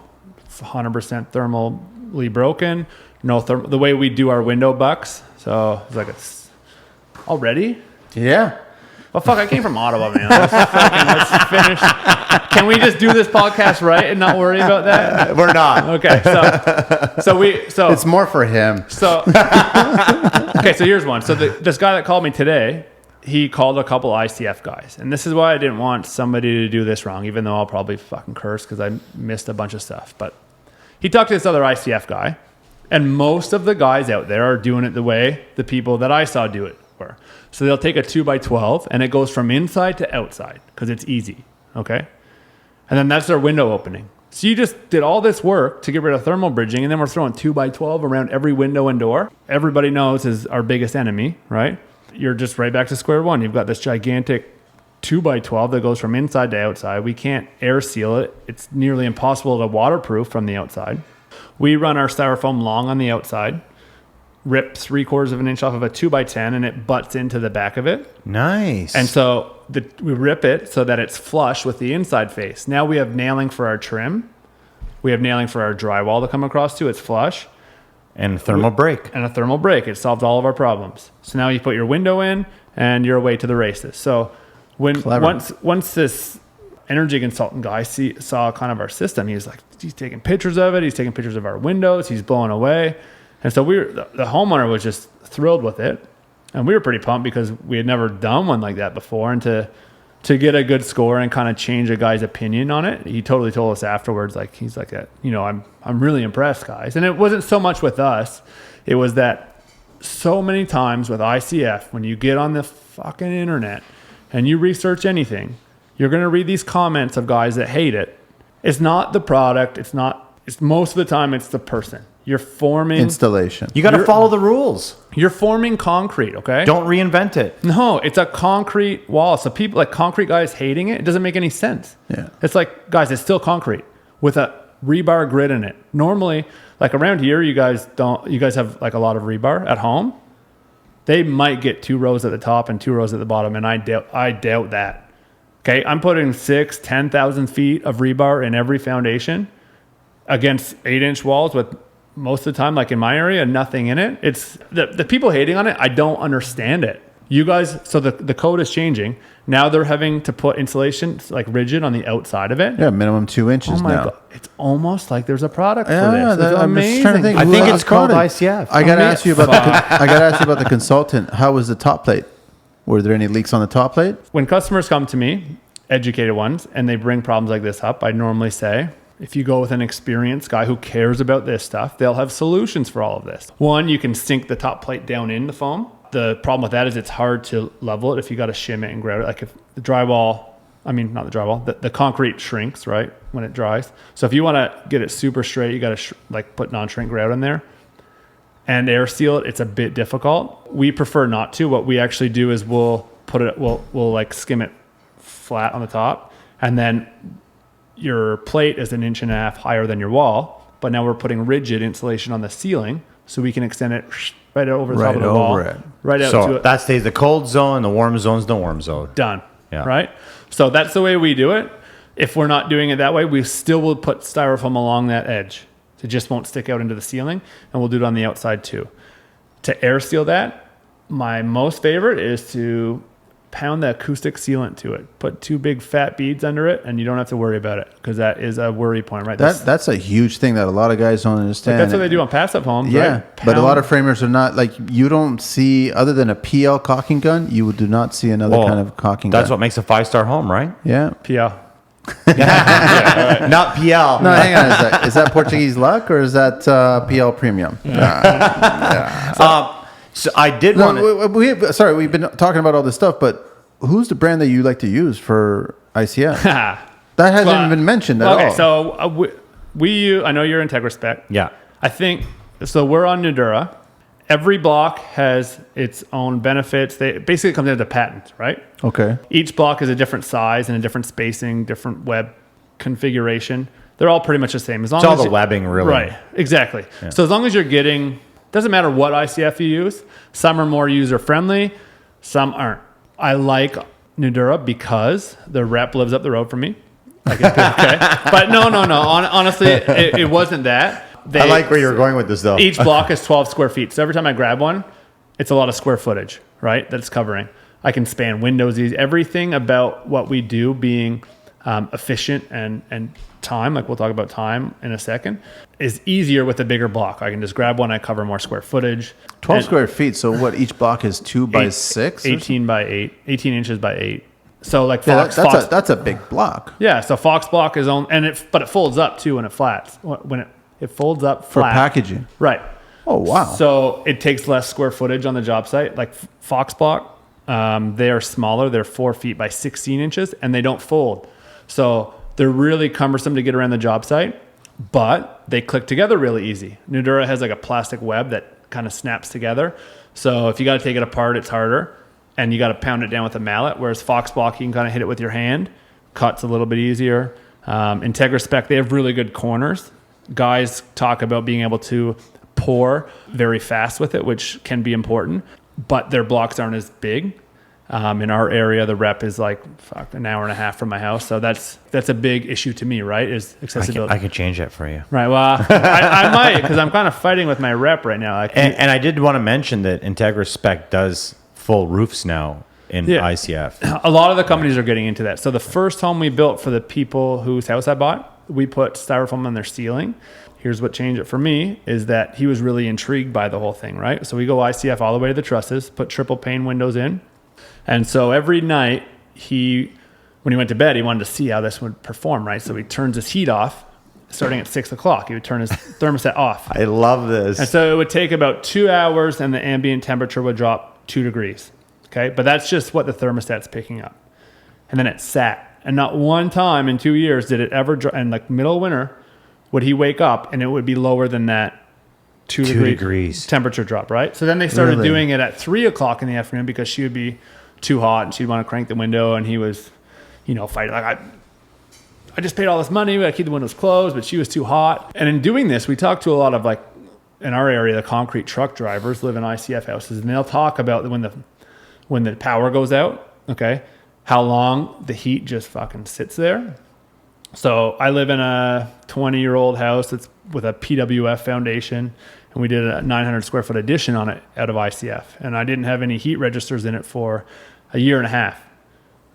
100% thermally broken. No thermal. The way we do our window bucks. So it's like already. Yeah. Well, fuck, I came from Ottawa, man. Let's finish. Can we just do this podcast right and not worry about that? We're not. Okay, so It's more for him. So okay, so here's one. So this guy that called me today, he called a couple ICF guys, and this is why I didn't want somebody to do this wrong, even though I'll probably fucking curse because I missed a bunch of stuff. But he talked to this other ICF guy, and most of the guys out there are doing it the way the people that I saw do it were. So they'll take a 2x12 and it goes from inside to outside because it's easy. Okay. And then that's their window opening. So you just did all this work to get rid of thermal bridging, and then we're throwing 2x12 around every window and door. Everybody knows is our biggest enemy, right? You're just right back to square one. You've got this gigantic 2x12 that goes from inside to outside. We can't air seal it. It's nearly impossible to waterproof from the outside. We run our styrofoam long on the outside, rip 3/4 of an inch off of a 2x10, and it butts into the back of it. Nice. And so we rip it so that it's flush with the inside face. Now we have nailing for our trim. We have nailing for our drywall to come across to. It's flush. And thermal break. And a thermal break. It solved all of our problems. So now you put your window in and you're away to the races. So once this energy consultant guy saw kind of our system, he's taking pictures of it. He's taking pictures of our windows. He's blown away. And so the homeowner was just thrilled with it. And we were pretty pumped because we had never done one like that before. And to get a good score and kind of change a guy's opinion on it, he totally told us afterwards, he's like, I'm really impressed, guys. And it wasn't so much with us. It was that so many times with ICF, when you get on the fucking internet and you research anything, you're going to read these comments of guys that hate it. It's not the product. It's most of the time it's the person. You're forming installation. You got to follow the rules. You're forming concrete, okay? Don't reinvent it. No, it's a concrete wall. So people like concrete guys hating it doesn't make any sense. Yeah. It's like, guys, it's still concrete with a rebar grid in it. Normally, like around here, you guys have like a lot of rebar at home. They might get 2 rows at the top and 2 rows at the bottom, and I doubt that. Okay, I'm putting 10,000 feet of rebar in every foundation against 8-inch walls with most of the time, like in my area, nothing in it. It's the people hating on it. I don't understand it. You guys, so the code is changing. Now they're having to put insulation like rigid on the outside of it. Yeah, minimum 2 inches Oh my now. God. It's almost like there's a product for Yeah, this. It's I'm just amazing. trying to think. I think it's called Colin, ICF. I got to ask you about the consultant. How was the top plate? Were there any leaks on the top plate? When customers come to me, educated ones, and they bring problems like this up, I normally say, if you go with an experienced guy who cares about this stuff, they'll have solutions for all of this. One, you can sink the top plate down in the foam. The problem with that is it's hard to level it if you got to shim it and grout it. Like if the drywall, not the drywall, the concrete shrinks, right, when it dries. So if you want to get it super straight, you got to put non-shrink grout in there and air seal it. It's a bit difficult. We prefer not to. What we actually do is we'll skim it flat on the top, and then your plate is 1.5 inches higher than your wall, but now we're putting rigid insulation on the ceiling so we can extend it right over the top of the wall. Right out to it. That stays the cold zone, the warm zone's the warm zone. Done. Yeah. Right? So that's the way we do it. If we're not doing it that way, we still will put styrofoam along that edge. It just won't stick out into the ceiling, and we'll do it on the outside too. To air seal that, my most favorite is to pound the acoustic sealant to it. Put 2 big fat beads under it, and you don't have to worry about it because that is a worry point, right? That's a huge thing that a lot of guys don't understand. That's what they do on passive homes, yeah, right? but a lot of framers are not like, you don't see, other than a PL caulking gun, you do not see another kind of caulking gun. That's what makes a 5-star home, right? Yeah. PL. Not PL. No, hang on a sec. Is that Portuguese luck or is that PL premium? So I did want to... We've been talking about all this stuff, but who's the brand that you like to use for ICF? That hasn't even been mentioned at all. Okay, so we use, I know you're IntegraSpec. Yeah. I think, so we're on Nadura. Every block has its own benefits. It basically comes into patent, right? Okay. Each block is a different size and a different spacing, different web configuration. They're all pretty much the same. As long It's all as the webbing, really. Right, exactly. Yeah. So as long as you're getting, doesn't matter what ICF you use, some are more user-friendly, some aren't. I like Nadura because the rep lives up the road from me. Like it's okay. But no. Honestly, it wasn't that. I like where you're going with this, though. Each block is 12 square feet. So every time I grab one, it's a lot of square footage, right, that it's covering. I can span windows easy. Everything about what we do being efficient and time, like we'll talk about time in a second, is easier with a bigger block. I can just grab one, I cover more square footage. 12 square feet, so what, each block is 2 by 6? 18 by 8, 18 inches by 8. So like Fox, that's a big block. Yeah, so Fox block is on, but it folds up too when it flats. When it folds up flat. For packaging. Right. Oh, wow. So it takes less square footage on the job site. Like Fox block, they are smaller. They're 4 feet by 16 inches, and they don't fold. So they're really cumbersome to get around the job site, but they click together really easy. Nadura has like a plastic web that kind of snaps together. So if you got to take it apart, it's harder, and you got to pound it down with a mallet, whereas Fox block, you can kind of hit it with your hand. Cuts a little bit easier. IntegraSpec, they have really good corners. Guys talk about being able to pour very fast with it, which can be important, but their blocks aren't as big. In our area, the rep is like an hour and a half from my house. So that's a big issue to me, right? Is accessibility. I could change that for you. Right. Well, I might, because I'm kind of fighting with my rep right now. And I did want to mention that Integra Spec does full roofs now in ICF. A lot of the companies are getting into that. So the first home we built for the people whose house I bought, we put styrofoam on their ceiling. Here's what changed it for me is that he was really intrigued by the whole thing, right? So we go ICF all the way to the trusses, put triple pane windows in. And so every night when he went to bed, he wanted to see how this would perform, right? So he turns his heat off starting at 6 o'clock. He would turn his thermostat off. I love this. And so it would take about 2 hours and the ambient temperature would drop 2 degrees. Okay. But that's just what the thermostat's picking up. And then it sat. And not one time in 2 years did it ever drop. And like middle of winter, would he wake up and it would be lower than that 2 degrees temperature drop, right? So then they started doing it at 3 o'clock in the afternoon because she would be too hot and she'd want to crank the window, and he was, fighting like, I just paid all this money, I keep the windows closed, but she was too hot. And in doing this, we talked to a lot of, like, in our area, the concrete truck drivers live in ICF houses, and they'll talk about when the power goes out, okay, how long the heat just fucking sits there. So I live in a 20-year-old house that's with a PWF foundation, and we did a 900 square foot addition on it out of ICF. And I didn't have any heat registers in it for a year and a half.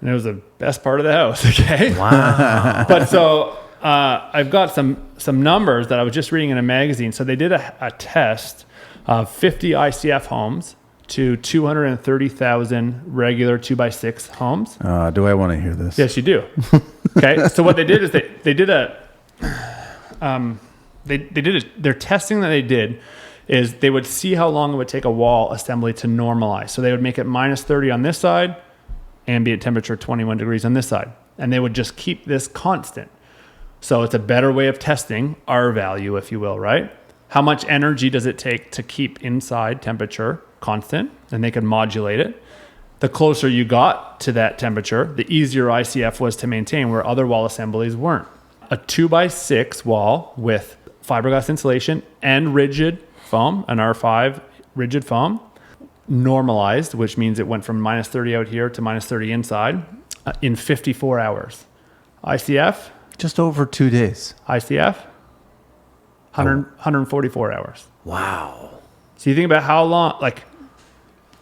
And it was the best part of the house, okay? Wow. But so I've got some numbers that I was just reading in a magazine. So they did a test of 50 ICF homes to 230,000 regular 2x6 homes. Do I want to hear this? Yes, you do. Okay, so what they did is they did their testing that they did is they would see how long it would take a wall assembly to normalize. So they would make it minus 30 on this side, ambient temperature 21 degrees on this side, and they would just keep this constant. So it's a better way of testing R value, if you will, right? How much energy does it take to keep inside temperature constant? And they could modulate it. The closer you got to that temperature, the easier ICF was to maintain, where other wall assemblies weren't. A 2x6 wall with fiberglass insulation and rigid foam, an R5 rigid foam, normalized, which means it went from minus 30 out here to minus 30 inside in 54 hours. ICF? Just over 2 days. ICF? 144 hours. Wow. So you think about how long, like...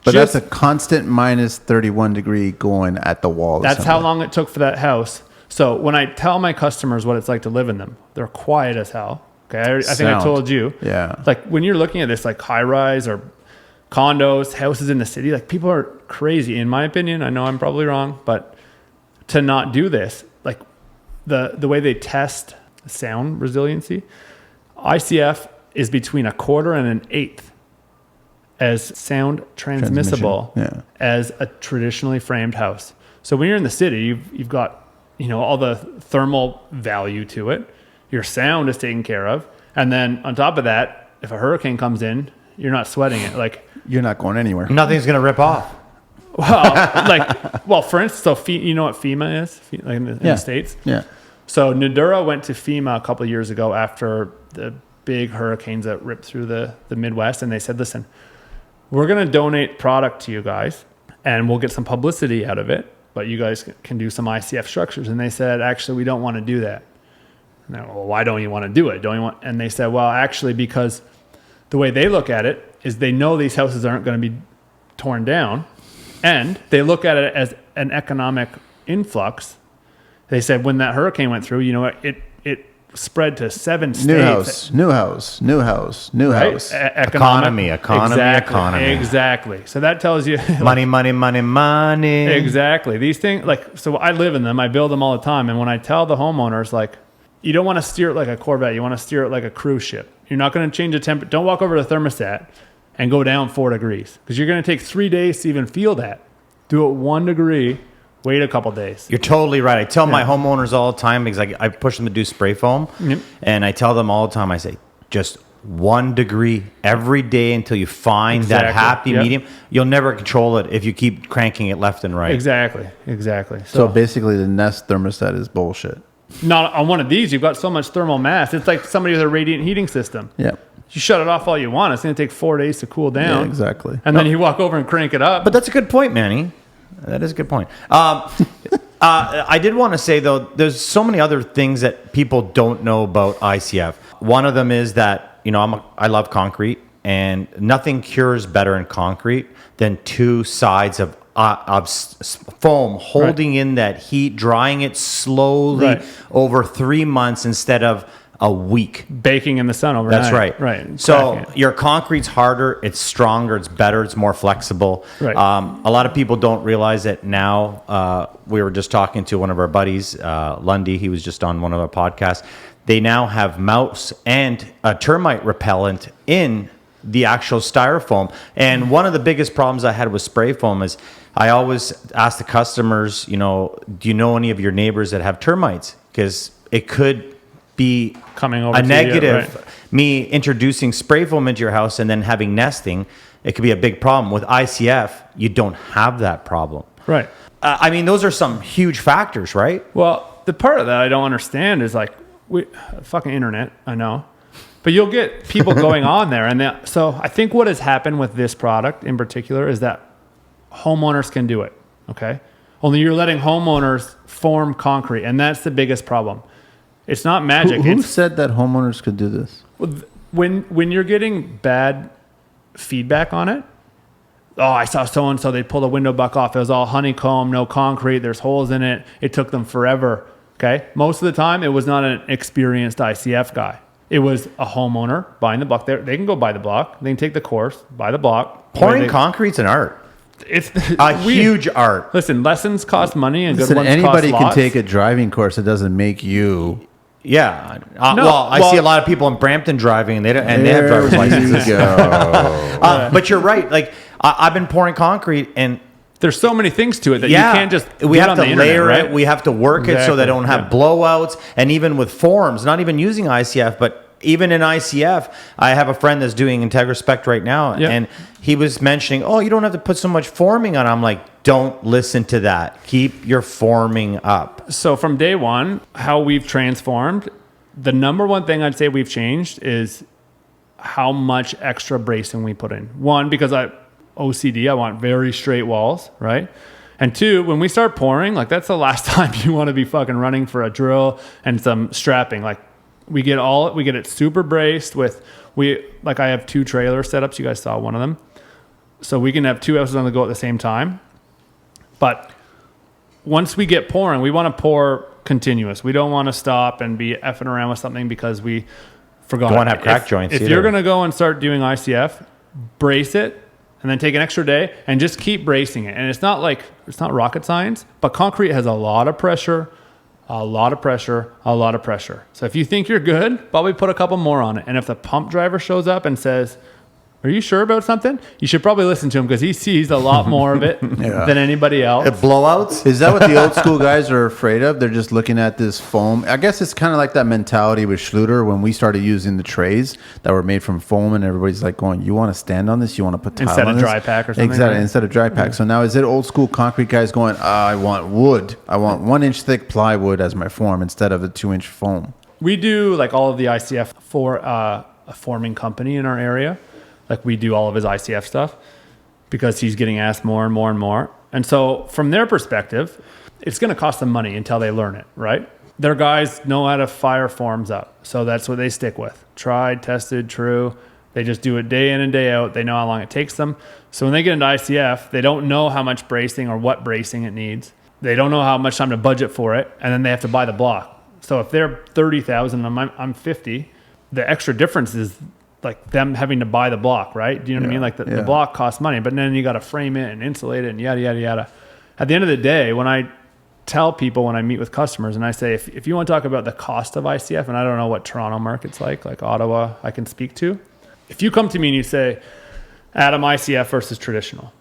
But that's a constant minus 31 degree going at the wall. That's how long it took for that house. So when I tell my customers what it's like to live in them, they're quiet as hell. Okay, I think I told you. Yeah. Like when you're looking at this, like high rise or condos, houses in the city, like people are crazy. In my opinion, I know I'm probably wrong, but to not do this, like the way they test sound resiliency, ICF is between a quarter and an eighth as sound transmissible as a traditionally framed house. So when you're in the city, you've got all the thermal value to it. Your sound is taken care of. And then on top of that, if a hurricane comes in, you're not sweating it. Like you're not going anywhere. Nothing's going to rip off. Well, for instance, so you know what FEMA is in the States? Yeah. So Nadura went to FEMA a couple of years ago after the big hurricanes that ripped through the Midwest. And they said, listen, we're going to donate product to you guys and we'll get some publicity out of it, but you guys can do some ICF structures. And they said, actually, we don't want to do that. And well, why don't you want to do it? And they said, well, actually, because the way they look at it is they know these houses aren't going to be torn down, and they look at it as an economic influx. They said when that hurricane went through, it spread to 7 states. New house. Right? Economy. Exactly. So that tells you money. Exactly. These things, so I live in them. I build them all the time. And when I tell the homeowners, you don't want to steer it like a Corvette. You want to steer it like a cruise ship. You're not going to change the temperature. Don't walk over to the thermostat and go down 4 degrees because you're going to take 3 days to even feel that. Do it 1 degree. Wait a couple days. You're totally right. I tell my homeowners all the time because I push them to do spray foam, and I tell them all the time. I say just 1 degree every day until you find that happy medium. You'll never control it if you keep cranking it left and right. Exactly. So basically, the Nest thermostat is bullshit. Not on one of these. You've got so much thermal mass. It's like somebody with a radiant heating system. Yeah. You shut it off all you want. It's going to take 4 days to cool down. Yeah, exactly. And then you walk over and crank it up. But that's a good point, Manny. That is a good point. I did want to say, though, there's so many other things that people don't know about ICF. One of them is that, I love concrete, and nothing cures better in concrete than two sides of foam holding in that heat, drying it slowly over 3 months instead of a week. Baking in the sun overnight. That's right. Right. So your concrete's harder, it's stronger, it's better, it's more flexible. Right. A lot of people don't realize that now. We were just talking to one of our buddies, Lundy. He was just on one of our podcasts. They now have mouse and a termite repellent in the actual styrofoam. And one of the biggest problems I had with spray foam is I always ask the customers, do you know any of your neighbors that have termites? Because it could be coming over a to negative. You, right. Me introducing spray foam into your house and then having nesting, it could be a big problem. With ICF, you don't have that problem. Right. Those are some huge factors, right? Well, the part of that I don't understand is fucking internet, I know. But you'll get people going on there. And so I think what has happened with this product in particular is that homeowners can do it, okay? Only you're letting homeowners form concrete, and that's the biggest problem. It's not magic. Who said that homeowners could do this? When you're getting bad feedback on it, I saw so-and-so, they pulled a window buck off. It was all honeycomb, no concrete, there's holes in it. It took them forever, okay? Most of the time, it was not an experienced ICF guy. It was a homeowner buying the block. They can go buy the block. They can take the course, buy the block. Pouring concrete's an art. It's huge art. Listen, lessons cost money and good ones anybody cost lots. can take a driving course. It doesn't make you. Yeah. I see a lot of people in Brampton driving, and they have driver's licenses. But you're right. I've been pouring concrete, and there's so many things to it that you can't just. We have to layer right? it. We have to work it so they don't have blowouts. And even with forms, not even using ICF, but even in ICF, I have a friend that's doing IntegraSpect right now, and he was mentioning, you don't have to put so much forming on. I'm like, don't listen to that. Keep your forming up. So from day one, how we've transformed, the number one thing I'd say we've changed is how much extra bracing we put in. One, because OCD, I want very straight walls, right? And two, when we start pouring, that's the last time you want to be fucking running for a drill and some strapping. We get it super braced with, I have 2 trailer setups. You guys saw one of them. So we can have 2 houses on the go at the same time. But once we get pouring, we want to pour continuous. We don't want to stop and be effing around with something because we forgot. Don't want to have crack joints If either. you're going to go and start doing ICF, brace it and then take an extra day and just keep bracing it. And it's not rocket science, but concrete has a lot of pressure. A lot of pressure. So if you think you're good, probably put a couple more on it. And if the pump driver shows up and says, "Are you sure about something?" You should probably listen to him because he sees a lot more of it than anybody else. The blowouts? Is that what the old school guys are afraid of? They're just looking at this foam. I guess it's kind of like that mentality with Schluter when we started using the trays that were made from foam, and everybody's like going, "You want to stand on this? You want to put tile Instead on of this?" dry pack or something? Exactly, right? instead of dry pack. So now is it old school concrete guys going, "I want wood. I want 1-inch thick plywood as my form instead of a 2-inch foam"? We do all of the ICF for a forming company in our area. We do all of his ICF stuff because he's getting asked more and more and more. And so from their perspective, it's going to cost them money until they learn it, right? Their guys know how to fire forms up. So that's what they stick with. Tried, tested, true. They just do it day in and day out. They know how long it takes them. So when they get into ICF, they don't know how much bracing or what bracing it needs. They don't know how much time to budget for it. And then they have to buy the block. So if they're 30,000 and I'm 50, the extra difference is them having to buy the block, right? Do you know what I mean? The block costs money, but then you got to frame it and insulate it and yada, yada, yada. At the end of the day, when I tell people, when I meet with customers and I say, if you want to talk about the cost of ICF, and I don't know what Toronto market's like Ottawa, I can speak to. If you come to me and you say, Adam, ICF versus traditional,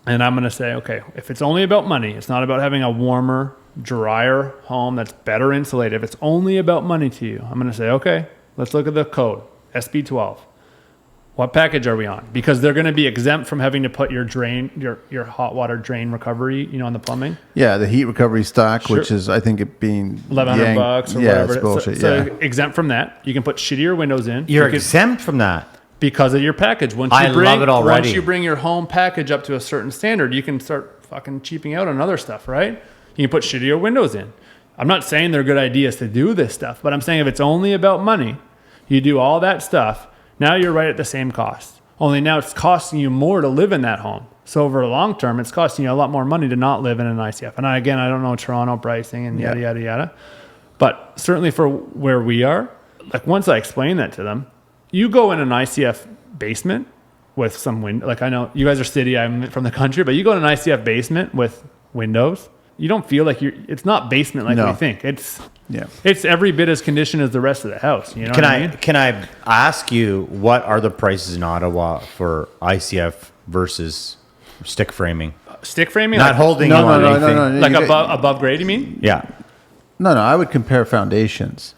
and I'm going to say, okay, if it's only about money, it's not about having a warmer, drier home that's better insulated. If it's only about money to you, I'm going to say, okay, let's look at the code. SB12. What package are we on? Because they're going to be exempt from having to put your drain, your hot water drain recovery, on the plumbing. Yeah, the heat recovery stock, which is, I think, it being $1,100 or whatever. It's bullshit. So exempt from that. You can put shittier windows in. You're exempt from that. because of your package. Once I love it already. Once you bring your home package up to a certain standard, you can start fucking cheaping out on other stuff, right? You can put shittier windows in. I'm not saying they're good ideas to do this stuff, but I'm saying if it's only about money, you do all that stuff, now you're right at the same cost. Only now it's costing you more to live in that home. So over the long term, it's costing you a lot more money to not live in an ICF. And I don't know Toronto pricing and yada, yada, yada. But certainly for where we are, like once I explain that to them, you go in an ICF basement with some window. Like I know you guys are city, I'm from the country, but you go in an ICF basement with windows, you don't feel like it's not basement like we think. It's every bit as conditioned as the rest of the house. You know what I mean? Can I ask you, what are the prices in Ottawa for ICF versus stick framing? Stick framing? Not holding on anything. No. Like above grade, you mean? Yeah. No, I would compare foundations.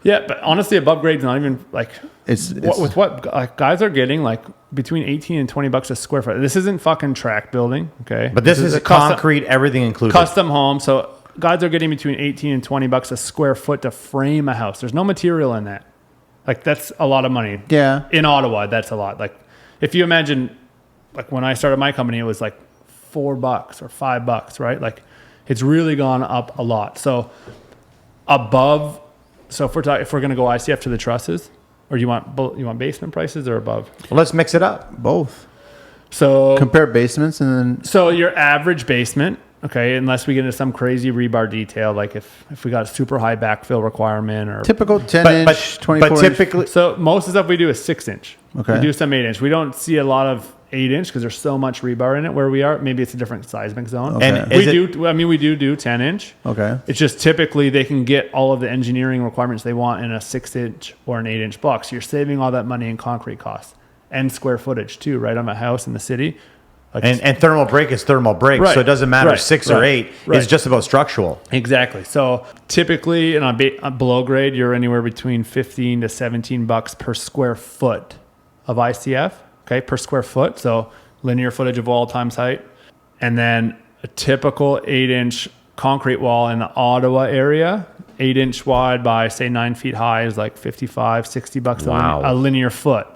Yeah, but honestly, above grade's not even like It's with what like, guys are getting like between $18 and $20 a square foot. This isn't fucking track building, okay? But this is a concrete, everything included. Custom home. So guys are getting between $18 and $20 a square foot to frame a house. There's no material in that. Like that's a lot of money. Yeah. In Ottawa, that's a lot. Like if you imagine, like when I started my company, it was like $4 or $5, right? Like it's really gone up a lot. So above. So if we're going to go ICF to the trusses, or you want basement prices or above? Well, let's mix it up. Both. So compare basements and then. So your average basement, okay, unless we get into some crazy rebar detail, like if we got a super high backfill requirement or typical 10-inch, 24-inch. But typically, so most of the stuff we do is 6-inch. Okay. We do some 8-inch. We don't see a lot of 8-inch because there's so much rebar in it where we are. Maybe it's a different seismic zone. Okay. And we do 10-inch. Okay. It's just typically they can get all of the engineering requirements they want in a 6-inch or an 8-inch block. So you're saving all that money in concrete costs and square footage too, right? On a house in the city. Like and thermal break is thermal break, right, so it doesn't matter right, 6 right, or 8. right. It's just about structural. Exactly. So typically, on below grade, you're anywhere between $15 to $17 per square foot of ICF. Okay, per square foot. So linear footage of wall times height, and then a typical 8-inch concrete wall in the Ottawa area, 8-inch wide by say 9 feet high, is like $55-$60 Wow. a linear foot.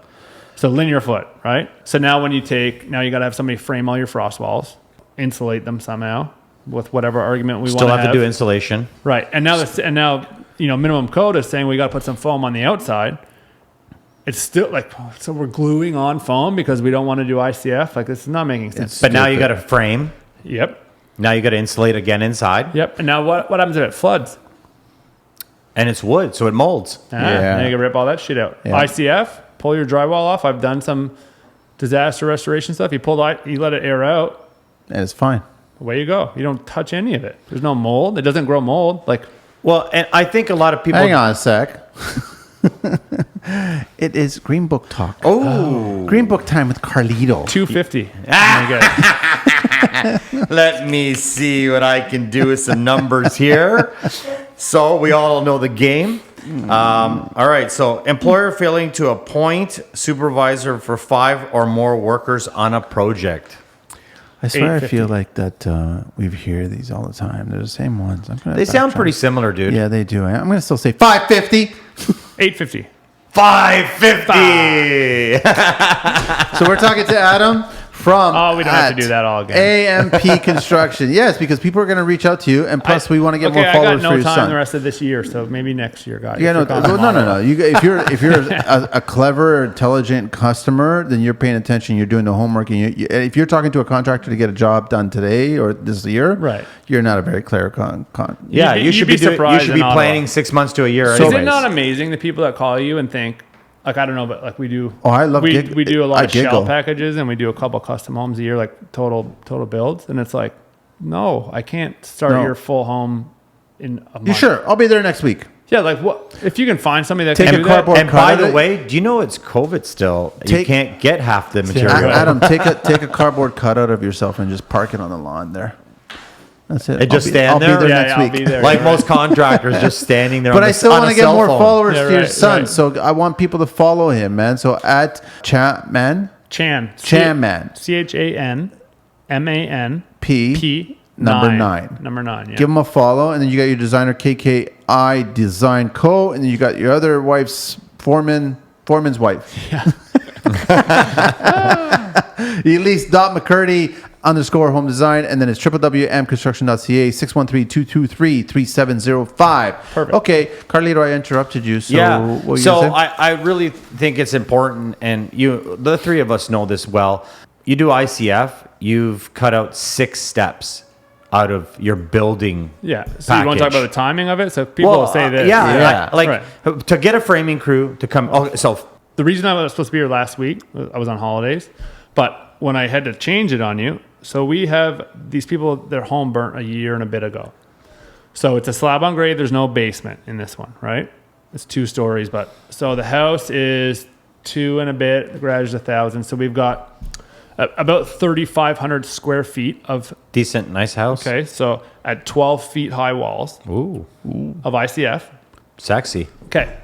So linear foot, right? So now when you got to have somebody frame all your frost walls, insulate them somehow with whatever argument we want to have. Still have to do insulation. Right. And now minimum code is saying we got to put some foam on the outside. It's still like, so we're gluing on foam because we don't want to do ICF. Like this is not making sense. But now you got a frame. Yep. Now you got to insulate again inside. Yep. And now what happens if it floods? And it's wood, so it molds. Now you can rip all that shit out. Yeah. ICF, pull your drywall off. I've done some disaster restoration stuff. You let it air out. And it's fine. Away you go. You don't touch any of it. There's no mold. It doesn't grow mold. Like, Well, and I think a lot of people. Hang on a sec. It is Green Book talk. Oh, Green Book time with Carlito. $250. Let me see what I can do with some numbers here. So we all know the game. All right. So employer failing to appoint supervisor for 5 or more workers on a project. I swear I $850. feel like that we hear these all the time. They're the same ones. They sound pretty similar, dude. Yeah, they do. I'm going to still say $550. $850. $550. So we're talking to Adam from We don't have to do that all again. AMP Construction. Yes, because people are going to reach out to you, and plus we want to get more I followers got for no your time son. the rest of this year, so maybe next year, guys. Yeah, no. If you're a clever, intelligent customer, then you're paying attention. You're doing the homework, and if you're talking to a contractor to get a job done today or this year, right, you're not a very clear Yeah, you should be surprised. You should be planning 6 months to a year. So is it not amazing the people that call you and think, like, I don't know, but like we do. Oh, I love. We do a lot of giggle. shell packages, and we do a couple custom homes a year, like total builds, and it's like, no, I can't start your full home in a month. You sure? I'll be there next week. Yeah, like what if you can find somebody that Take can a do cardboard that? And by the way, do you know it's COVID still? You can't get half the material. Adam, take a cardboard cutout of yourself and just park it on the lawn there. That's it. And just stand there? I'll be there Yeah, next I'll week. be there. Like most contractors, just standing there. But I still want to get more followers Yeah, to your right, son, right. so I want people to follow him, man. So at Chanman, Chanman, CHANMAN P number 9. Number 9. Yeah. Give him a follow, and then you got your designer KKI Design Co, and then you got your other wife's foreman's wife. Yeah. Elise.McCurdy_home design, and then it's www.amconstruction.ca, 613-223-3705. Perfect. Okay, Carlito, I interrupted you. So Yeah. what were you So gonna say? I really think it's important, and the three of us know this well. You do ICF, you've cut out 6 steps out of your building. Yeah. So you want to talk package. about the timing of it? So people say this. Yeah. To get a framing crew to come. Oh, so The reason I was supposed to be here last week, I was on holidays, but when I had to change it on you, so we have these people, their home burnt a year and a bit ago. So it's a slab on grade. There's no basement in this one, right? It's 2 stories, but so the house is 2 and a bit. The garage is 1,000. So we've got about 3,500 square feet of. decent, nice house. Okay, so at 12 feet high walls Ooh, of ICF. sexy. Okay,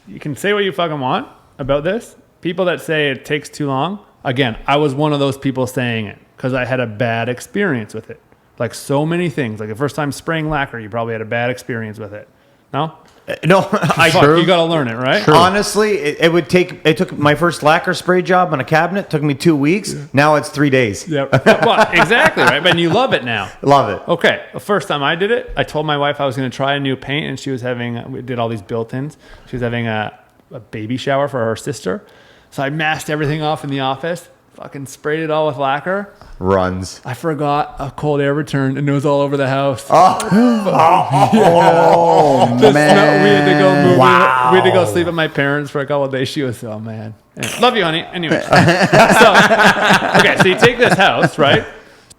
you can say what you fucking want about this. People that say it takes too long, again, I was one of those people saying it because I had a bad experience with it. Like so many things. Like the first time spraying lacquer, you probably had a bad experience with it. No? No, Fuck, I you got to learn it, right? honestly, it took my first lacquer spray job on a cabinet. Took me 2 weeks. Now it's 3 days. Yeah. Well, exactly, right? But you love it now. Love it. Okay, the first time I did it, I told my wife I was going to try a new paint, and she was having, we did all these built-ins. She was having a baby shower for her sister. So I masked everything off in the office, fucking sprayed it all with lacquer. Runs. I forgot a cold air return, and it was all over the house. Oh, man. We had to go move. Wow. We had to go sleep at my parents for a couple of days. She was, oh man, love you, honey. Anyway, so you take this house, right?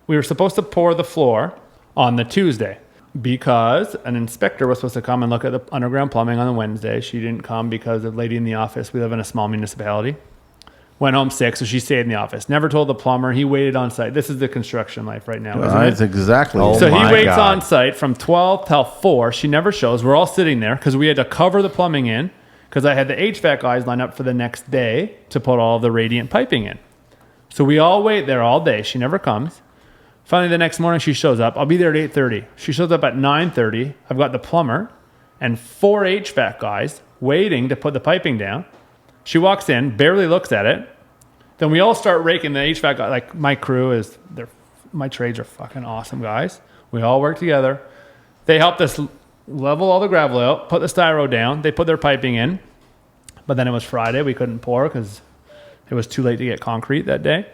We were supposed to pour the floor on the Tuesday because an inspector was supposed to come and look at the underground plumbing on the Wednesday. She didn't come because the lady in the office. We live in a small municipality. Went home sick, so she stayed in the office. Never told the plumber. He waited on site. This is the construction life right now, isn't that's it? exactly. Oh, So he my waits God. on site from 12 till 4. She never shows. We're all sitting there because we had to cover the plumbing in because I had the HVAC guys line up for the next day to put all the radiant piping in. So we all wait there all day. She never comes. Finally, the next morning, she shows up. I'll be there at 8:30. She shows up at 9:30. I've got the plumber and 4 HVAC guys waiting to put the piping down. She walks in, barely looks at it. Then we all start raking the HVAC. Like my crew is, my trades are fucking awesome guys. We all work together. They helped us level all the gravel out, put the styro down. They put their piping in. But then it was Friday. We couldn't pour because it was too late to get concrete that day.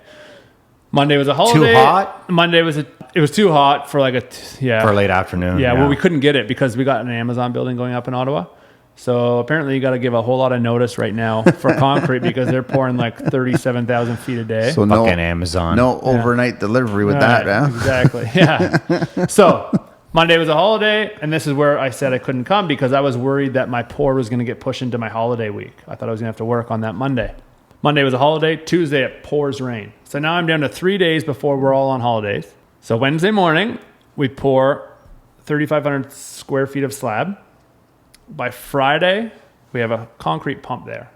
Monday was a holiday. Too hot? Monday was it was too hot for like For late afternoon. yeah, well, we couldn't get it because we got an Amazon building going up in Ottawa. So apparently you got to give a whole lot of notice right now for concrete because they're pouring like 37,000 feet a day. So Fucking Amazon. No overnight delivery with that, Right, huh? exactly. Yeah. So Monday was a holiday, and this is where I said I couldn't come because I was worried that my pour was going to get pushed into my holiday week. I thought I was going to have to work on that Monday. Monday was a holiday. Tuesday it pours rain. So now I'm down to 3 days before we're all on holidays. So Wednesday morning we pour 3,500 square feet of slab. By Friday, we have a concrete pump there.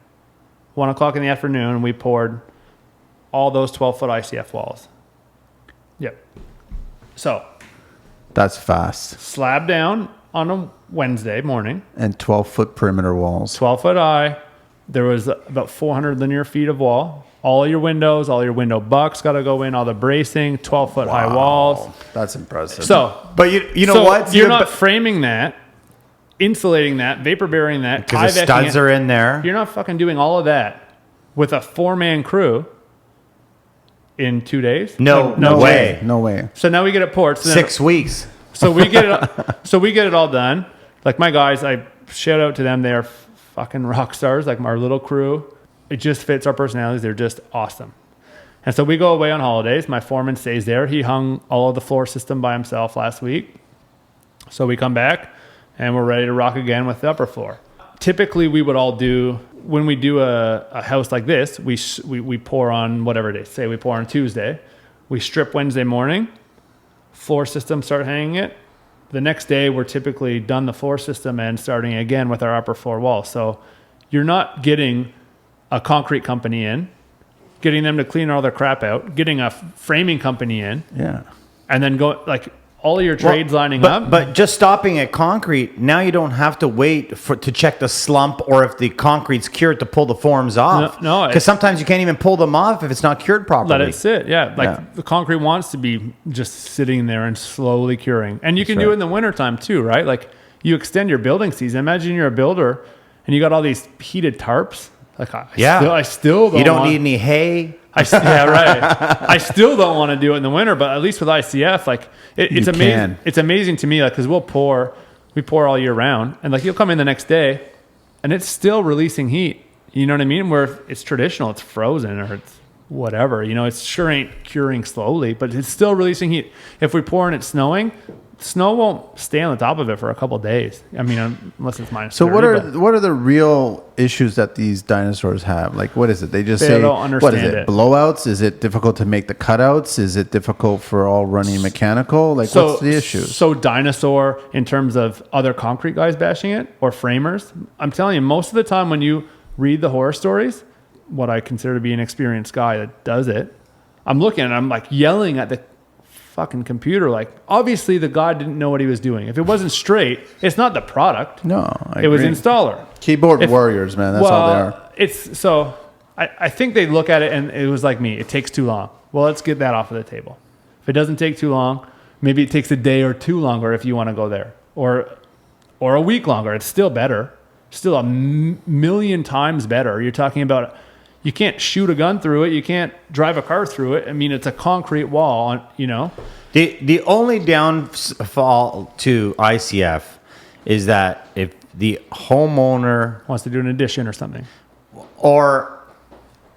1 o'clock in the afternoon, we poured all those 12-foot ICF walls. Yep. So, That's fast. slab down on a Wednesday morning, And 12-foot perimeter walls. 12-foot high. There was about 400 linear feet of wall. All your windows, all your window bucks got to go in, all the bracing, 12-foot high walls. That's impressive. So, But you know what? You're not framing that, insulating that, vapor barrieing that, because the Ivec'ing studs it. are in there. You're not fucking doing all of that with a 4-man crew in 2 days. No way. No way. So now we get it poured. So then- 6 weeks. So we get it. So we get it all done. Like my guys, I shout out to them. They are fucking rock stars. Like our little crew. It just fits our personalities. They're just awesome. And so we go away on holidays. My foreman stays there. He hung all of the floor system by himself last week. So we come back and we're ready to rock again with the upper floor. Typically, we would all do, when we do a house like this, we pour on whatever day. Say we pour on Tuesday. We strip Wednesday morning. Floor system, start hanging it. The next day, we're typically done the floor system and starting again with our upper floor wall. So you're not getting a concrete company in, getting them to clean all their crap out, getting a framing company in, Yeah. and then go like all of your trades lining up. But just stopping at concrete, now you don't have to wait to check the slump or if the concrete's cured to pull the forms off. No, because sometimes you can't even pull them off if it's not cured properly. Let it sit. Yeah. Like the concrete wants to be just sitting there and slowly curing. And you can do it in the wintertime too, right? Like you extend your building season. Imagine you're a builder and you got all these heated tarps. Like I still don't. You don't need any hay. Yeah, right. I still don't want to do it in the winter, but at least with ICF, like it's amazing. It's amazing to me, like because we pour all year round, and like you'll come in the next day, and it's still releasing heat. You know what I mean? Where it's traditional, it's frozen or it's whatever. You know, it sure ain't curing slowly, but it's still releasing heat. If we pour and it's snowing, snow won't stay on the top of it for a couple of days. I mean, unless it's minus. So 30, what are the real issues that these dinosaurs have? Like, what is it? They just They say, don't understand what is it? it. Blowouts? Is it difficult to make the cutouts? Is it difficult for all running mechanical? Like, what's the issue? So dinosaur in terms of other concrete guys bashing it or framers. I'm telling you, most of the time when you read the horror stories, what I consider to be an experienced guy that does it, I'm looking and I'm like yelling at the fucking computer. Like, obviously the guy didn't know what he was doing. If it wasn't straight, it's not the product. No, it was installer. Keyboard warriors, man. That's all they are. It's so I think they look at it and it was like me. It takes too long. Well, let's get that off of the table. If it doesn't take too long, maybe it takes a day or two longer if you want to go there, or a week longer. It's still better. Still a million times better. You're talking about. You can't shoot a gun through it. You can't drive a car through it. I mean, it's a concrete wall, you know. The only downfall to ICF is that if the homeowner Wants to do an addition or something. or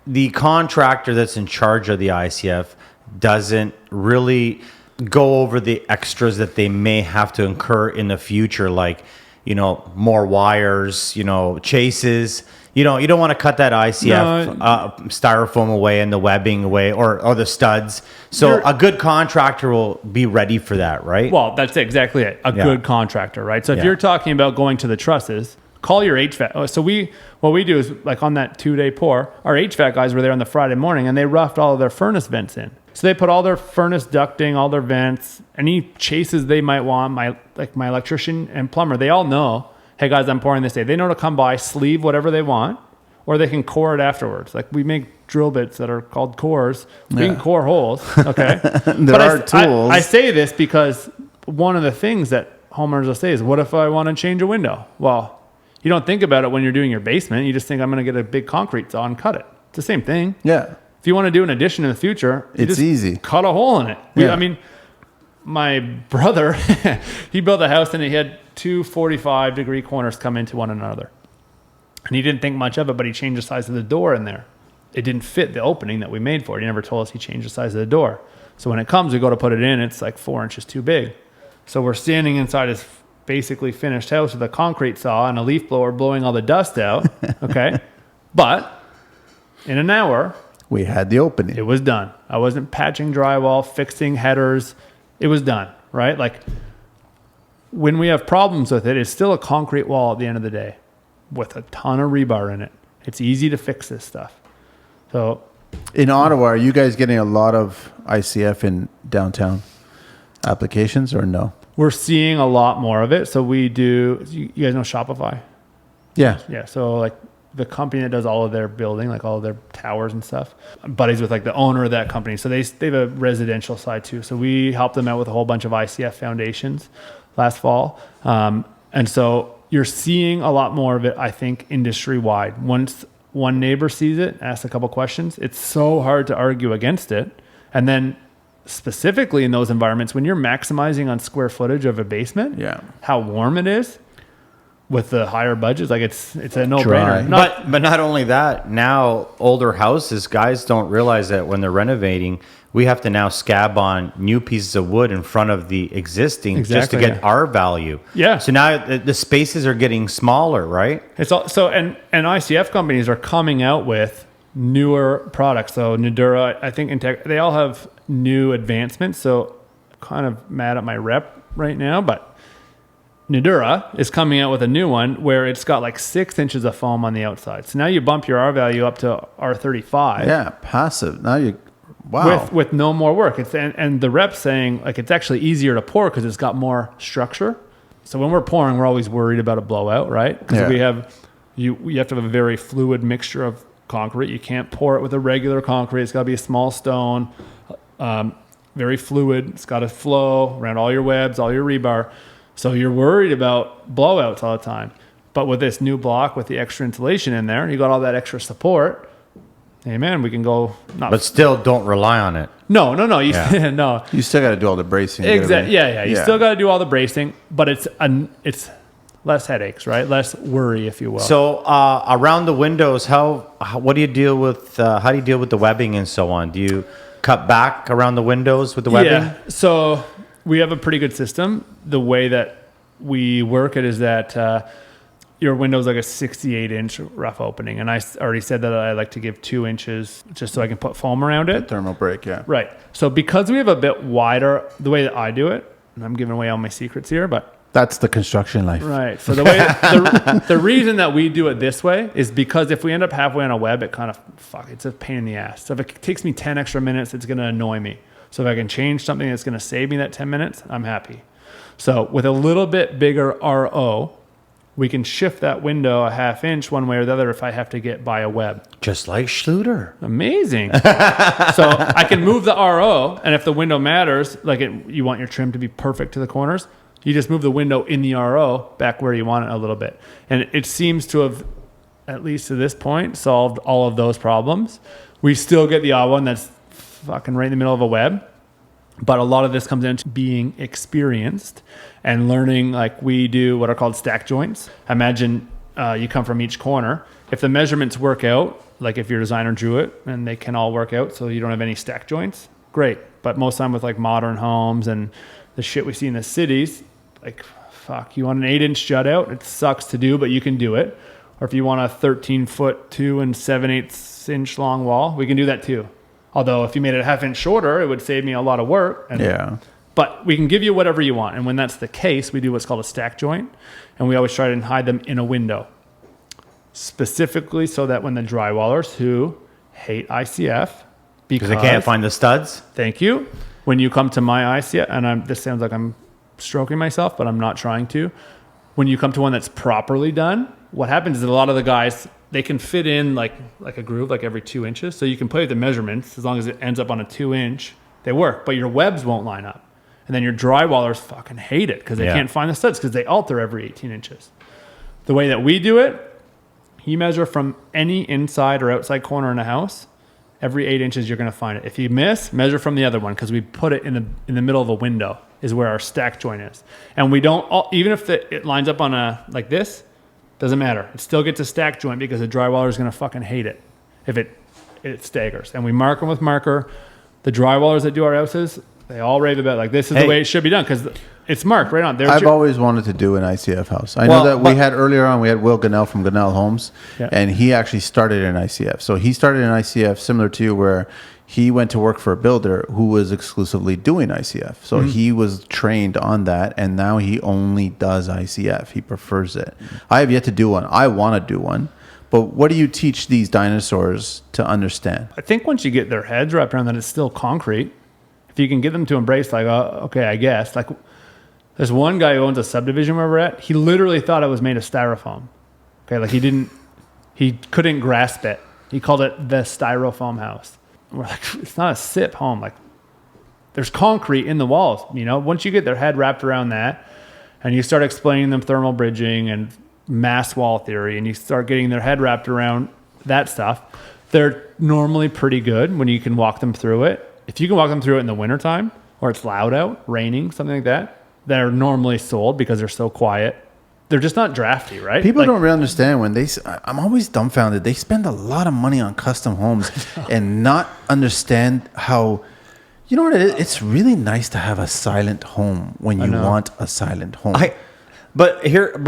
the contractor that's in charge of the ICF doesn't really go over the extras that they may have to incur in the future, like, you know, more wires, you know, chases. You don't want to cut that ICF styrofoam away and the webbing away or the studs. So a good contractor will be ready for that, right? Well, that's exactly it. A good contractor, right? So if you're talking about going to the trusses, call your HVAC. So what we do is, like on that 2-day pour, our HVAC guys were there on the Friday morning and they roughed all of their furnace vents in. So they put all their furnace ducting, all their vents, any chases they might want. My electrician and plumber, they all know, hey guys, I'm pouring this day. They know to come by, sleeve whatever they want, or they can core it afterwards. Like we make drill bits that are called cores. We can core holes. Okay. There are tools. I say this because one of the things that homeowners will say is, what if I want to change a window? Well, you don't think about it when you're doing your basement. You just think, I'm going to get a big concrete saw and cut it. It's the same thing. Yeah. If you want to do an addition in the future, it's easy. Cut a hole in it. Yeah. I mean, my brother, he built a house and he had 2 45-degree corners come into one another. And he didn't think much of it, but he changed the size of the door in there. It didn't fit the opening that we made for it. He never told us he changed the size of the door. So when it comes, we go to put it in, it's like 4 inches too big. So we're standing inside his basically finished house with a concrete saw and a leaf blower blowing all the dust out. Okay. But in an hour, we had the opening. It was done. I wasn't patching drywall, fixing headers. It was done, right? Like when we have problems with it, it's still a concrete wall at the end of the day with a ton of rebar in it. It's easy to fix this stuff. So in Ottawa, are you guys getting a lot of ICF in downtown applications or no? We're seeing a lot more of it. So we do, you guys know Shopify? Yeah. Yeah. So like the company that does all of their building, like all of their towers and stuff, I'm buddies with like the owner of that company. So they have a residential side too. So we helped them out with a whole bunch of ICF foundations last fall. And so you're seeing a lot more of it, I think, industry wide. Once one neighbor sees it, asks a couple questions, it's so hard to argue against it. And then specifically in those environments, when you're maximizing on square footage of a basement, how warm it is with the higher budgets, like it's a no-brainer. But not only that, now older houses, guys don't realize that when they're renovating, we have to now scab on new pieces of wood in front of the existing just to get our value. Yeah. So now the spaces are getting smaller, right? It's all, so and ICF companies are coming out with newer products. So Nadura, I think they all have new advancements. So I'm kind of mad at my rep right now, but Nadura is coming out with a new one where it's got like 6 inches of foam on the outside. So now you bump your R value up to R35. Yeah, passive. Now Wow. with no more work. And the rep's saying like it's actually easier to pour because it's got more structure. So when we're pouring, we're always worried about a blowout, right? Because you have to have a very fluid mixture of concrete. You can't pour it with a regular concrete. It's got to be a small stone, very fluid. It's got to flow around all your webs, all your rebar. So you're worried about blowouts all the time. But with this new block with the extra insulation in there, you got all that extra support. Hey man, we can go. But still, don't rely on it. No. No. You still got to do all the bracing. Exactly. Yeah. You still got to do all the bracing, but it's less headaches, right? Less worry, if you will. So around the windows, what do you deal with? How do you deal with the webbing and so on? Do you cut back around the windows with the webbing? Yeah. So we have a pretty good system. The way that we work it is that your window's like a 68-inch rough opening, and I already said that I like to give 2 inches just so I can put foam around it. Thermal break, yeah. Right. So because we have a bit wider, the way that I do it, and I'm giving away all my secrets here, but That's the construction life. right. So the way the reason that we do it this way is because if we end up halfway on a web, it kind of it's a pain in the ass. So if it takes me 10 extra minutes, it's going to annoy me. So if I can change something that's going to save me that 10 minutes, I'm happy. So with a little bit bigger RO, we can shift that window a half inch one way or the other if I have to get by a web. Just like Schluter. Amazing. So I can move the RO, and if the window matters, you want your trim to be perfect to the corners, you just move the window in the RO back where you want it a little bit. And it seems to have, at least to this point, solved all of those problems. We still get the odd one that's fucking right in the middle of a web. But a lot of this comes into being experienced and learning, like we do what are called stack joints. Imagine you come from each corner. If the measurements work out, like if your designer drew it and they can all work out so you don't have any stack joints, great. But most time with like modern homes and the shit we see in the cities, like you want an 8-inch jut out, it sucks to do, but you can do it. Or if you want a 13-foot 2 7/8 inch long wall, we can do that too. Although if you made it a half inch shorter, it would save me a lot of work. But we can give you whatever you want. And when that's the case, we do what's called a stack joint. And we always try to hide them in a window. Specifically so that when the drywallers who hate ICF, because they can't find the studs. Thank you. When you come to my ICF, and this sounds like I'm stroking myself, but I'm not trying to. When you come to one that's properly done, what happens is a lot of the guys, they can fit in like a groove like every 2 inches. So you can play with the measurements as long as it ends up on a 2-inch. They work, but your webs won't line up. And then your drywallers fucking hate it because they can't find the studs because they alter every 18 inches. The way that we do it, you measure from any inside or outside corner in a house. Every 8 inches, you're going to find it. If you miss, measure from the other one because we put it in the middle of a window is where our stack joint is. And we don't, even if it lines up on like this, doesn't matter. It still gets a stack joint because the drywaller is going to fucking hate it if it staggers. And we mark them with marker. The drywallers that do our houses, they all rave about like this is the way it should be done because it's marked right on. I've always wanted to do an ICF house. I know that we had earlier on, we had Will Gunnell from Gunnell Homes, and he actually started an ICF. So he started an ICF similar to you where he went to work for a builder who was exclusively doing ICF. So he was trained on that, and now he only does ICF. He prefers it. I have yet to do one. I want to do one. But what do you teach these dinosaurs to understand? I think once you get their heads wrapped around that it's still concrete, if you can get them to embrace like, okay, I guess. Like there's one guy who owns a subdivision where we're at. He literally thought it was made of styrofoam. Okay, like he couldn't grasp it. He called it the styrofoam house. We're like, it's not a SIP home. Like, there's concrete in the walls. Once you get their head wrapped around that, and you start explaining them thermal bridging and mass wall theory, and you start getting their head wrapped around that stuff, they're normally pretty good when you can walk them through it. If you can walk them through it in the wintertime, or it's loud out, raining, something like that, they're normally sold because they're so quiet. They're just not drafty, right? People don't really understand when I'm always dumbfounded. They spend a lot of money on custom homes and not understand how, you know what it is? It's really nice to have a silent home when you want a silent home. But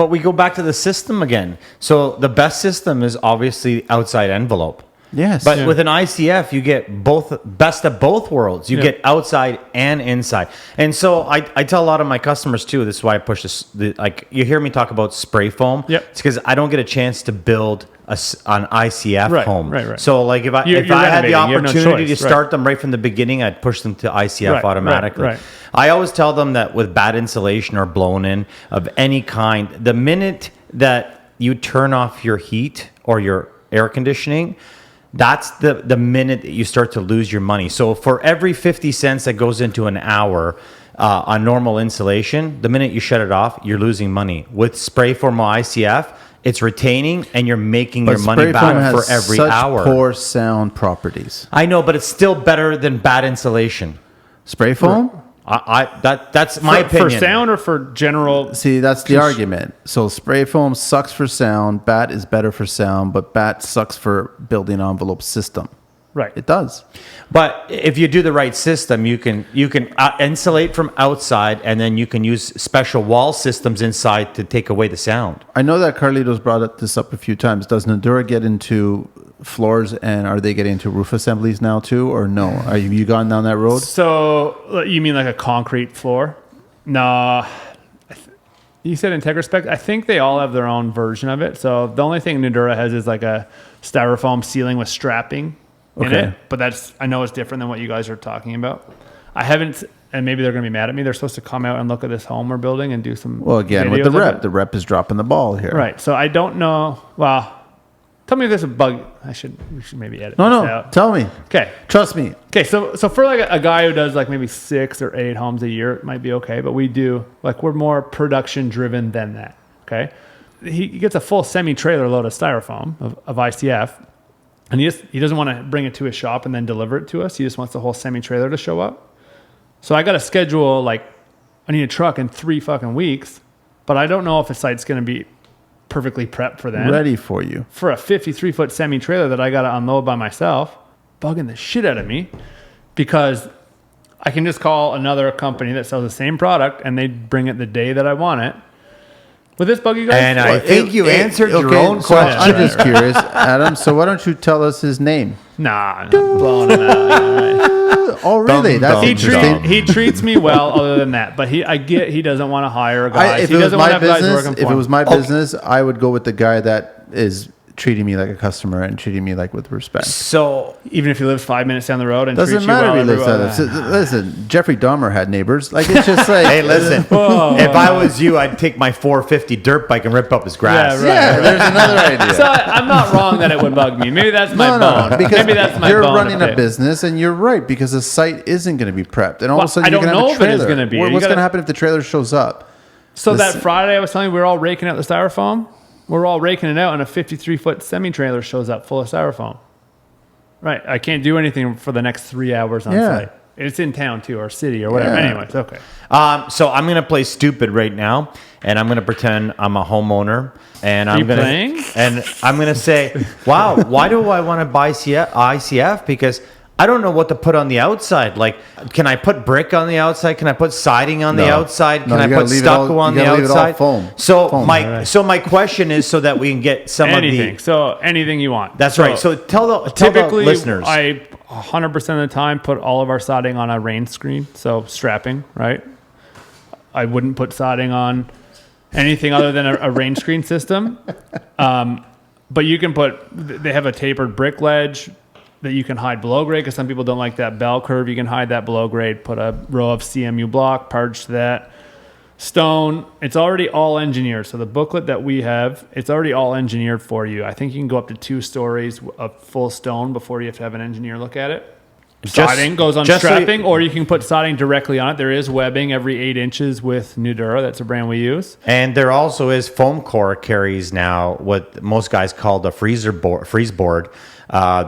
we go back to the system again. So the best system is obviously outside envelope. Yes. But with an ICF, you get both best of both worlds. You get outside and inside. And so I tell a lot of my customers too. This is why I push this. Like you hear me talk about spray foam. Yep. It's because I don't get a chance to build an ICF home. Right. So like if I had the renovating, you have no opportunity to choice, start them right from the beginning, I'd push them to ICF automatically. Right. I always tell them that with bad insulation or blown in of any kind, the minute that you turn off your heat or your air conditioning, that's the minute that you start to lose your money. So for every 50 cents that goes into an hour on normal insulation, the minute you shut it off, you're losing money. With spray foam or ICF, it's retaining and you're making your money back for every hour. Poor sound properties. I know, but it's still better than bad insulation. Spray foam? That's my opinion. For sound or for general? See, that's the argument. So spray foam sucks for sound. Bat is better for sound, but bat sucks for building envelope system. Right. It does. But if you do the right system, you can insulate from outside, and then you can use special wall systems inside to take away the sound. I know that Carlito's brought this up a few times. Does Nadura get into floors, and are they getting into roof assemblies now too, or no? Have you gone down that road? So you mean like a concrete floor? No. You said IntegraSpec. I think they all have their own version of it. So the only thing Nadura has is like a styrofoam ceiling with strapping in it. But I know it's different than what you guys are talking about. I haven't, and maybe they're going to be mad at me. They're supposed to come out and look at this home we're building and do some. Well, again, with the rep is dropping the ball here. Right. So I don't know. Well, tell me if there's a bug. We should maybe edit. No, this out. tell me. Okay. Trust me. Okay, so for like a guy who does like maybe 6 or 8 homes a year, it might be okay. But we're more production driven than that. Okay, he gets a full semi trailer load of styrofoam of ICF, and he doesn't want to bring it to his shop and then deliver it to us. He just wants the whole semi trailer to show up. So I got to schedule I need a truck in 3 fucking weeks, but I don't know if a site's going to be perfectly prepped for that. Ready for you. For a 53-foot semi-trailer that I got to unload by myself, bugging the shit out of me, because I can just call another company that sells the same product and they bring it the day that I want it. Would this bug you guys? And I think you answered your own so question. I'm just curious, Adam. So why don't you tell us his name? Nah, I'm blowing it out. Oh, really? That's interesting. He treats me well, other than that. But he doesn't want to hire guys. If he doesn't want to have guys working for him. If it was my business, I would go with the guy that is treating me like a customer and treating me like with respect. So even if he lives 5 minutes down the road and doesn't treats matter you if he lives listen, Jeffrey Dahmer had neighbors. Like it's just like hey, listen. If I was you, I'd take my 450 dirt bike and rip up his grass. Yeah, there's another idea. So I'm not wrong that it would bug me. Maybe that's my bone. Because maybe that's my you're bone running a business, and you're right because the site isn't going to be prepped, and all of a sudden you're going to have a trailer. I don't know if it is going to be. What's going to happen if the trailer shows up? So that Friday I was telling you we were all raking out the styrofoam. We're all raking it out, and a 53-foot semi-trailer shows up full of styrofoam. Right. I can't do anything for the next 3 hours on site. It's in town, too, or city, or whatever. Yeah. Anyways, okay. So I'm going to play stupid right now, and I'm going to pretend I'm a homeowner. And I'm going to say, wow, why do I want to buy ICF? Because I don't know what to put on the outside. Like, can I put brick on the outside? Can I put siding on the outside? Can I put stucco on the outside? Foam. So my question is so that we can get some anything. of the... So anything you want. That's right. So tell the listeners. I 100% of the time put all of our siding on a rain screen. So strapping, right? I wouldn't put siding on anything other than a rain screen system. But you can they have a tapered brick ledge that you can hide below grade because some people don't like that bell curve. You can hide that below grade, put a row of CMU block, parge that. Stone, it's already all engineered. So the booklet that we have, it's already all engineered for you. I think you can go up to 2 stories of full stone before you have to have an engineer look at it. Siding goes on strapping, or you can put siding directly on it. There is webbing every 8 inches with Nadura. That's a brand we use. And there also is foam core carries now what most guys call the freeze board.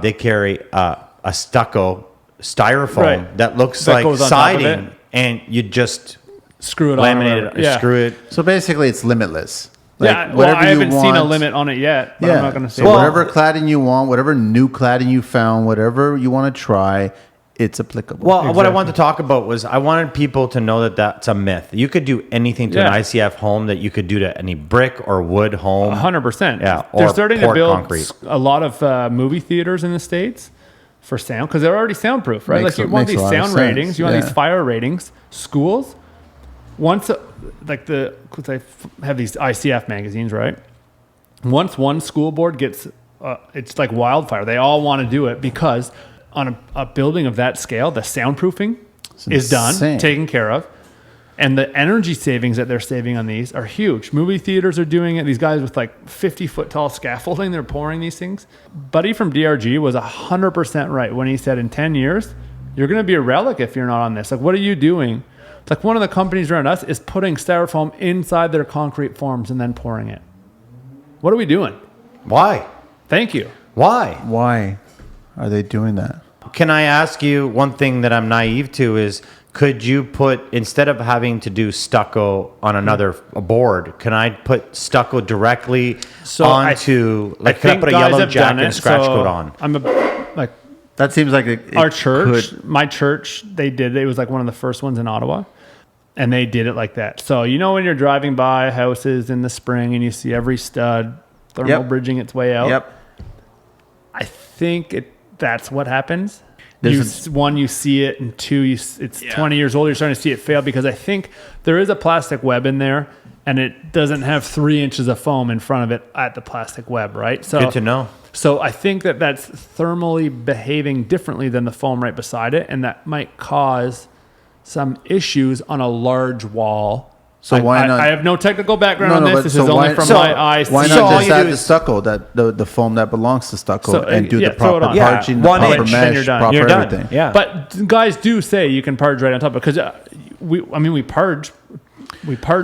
They carry a stucco styrofoam that looks like siding, and you just screw it laminate it, screw it. So basically, it's limitless. Like I haven't seen a limit on it yet, but I'm not going to say whatever cladding you want, whatever new cladding you found, whatever you want to try, it's applicable. Well, what I wanted to talk about was I wanted people to know that that's a myth. You could do anything to an ICF home that you could do to any brick or wood home. 100%. Yeah, They're or starting to poured build concrete. a lot of movie theaters in the States for sound because they're already soundproof, right? Makes Like you a- want makes a these lot of sound sense. ratings, you want Yeah. these fire ratings. Schools, once like because I have these ICF magazines, right? Once one school board gets, it's like wildfire. They all want to do it because on a building of that scale, the soundproofing is done, insane. taken care of. And the energy savings that they're saving on these are huge. Movie theaters are doing it. These guys with like 50-foot tall scaffolding, they're pouring these things. Buddy from DRG was 100% right when he said in 10 years, you're going to be a relic if you're not on this. Like, what are you doing? It's like one of the companies around us is putting styrofoam inside their concrete forms and then pouring it. What are we doing? Why? Thank you. Why? Why are they doing that? Can I ask you one thing that I'm naive to is, could you put, instead of having to do stucco on another board, can I put stucco directly onto, like, can I put a yellow jacket and scratch coat on? I'm like That seems like it our church, could- my church, they did it. It was like one of the first ones in Ottawa. And they did it like that. So, you know, when you're driving by houses in the spring and you see every stud thermal Yep. bridging its way out. Yep. I think that's what happens. There's One, you see it, and two, it's 20 years old. You're starting to see it fail because I think there is a plastic web in there, and it doesn't have 3 inches of foam in front of it at the plastic web, right? So Good to know. So I think that's thermally behaving differently than the foam right beside it, and that might cause some issues on a large wall. So why not? I have no technical background on this. but This so is only why- from so my eyes. Why So not all just you add do the is- stucco, that the foam that belongs to stucco, So, and do yeah, the throw it proper on. Yeah, purging, the 1 proper inch, then mesh, you're done. proper You're done. everything. Yeah. But guys do say you can purge right on top because we purge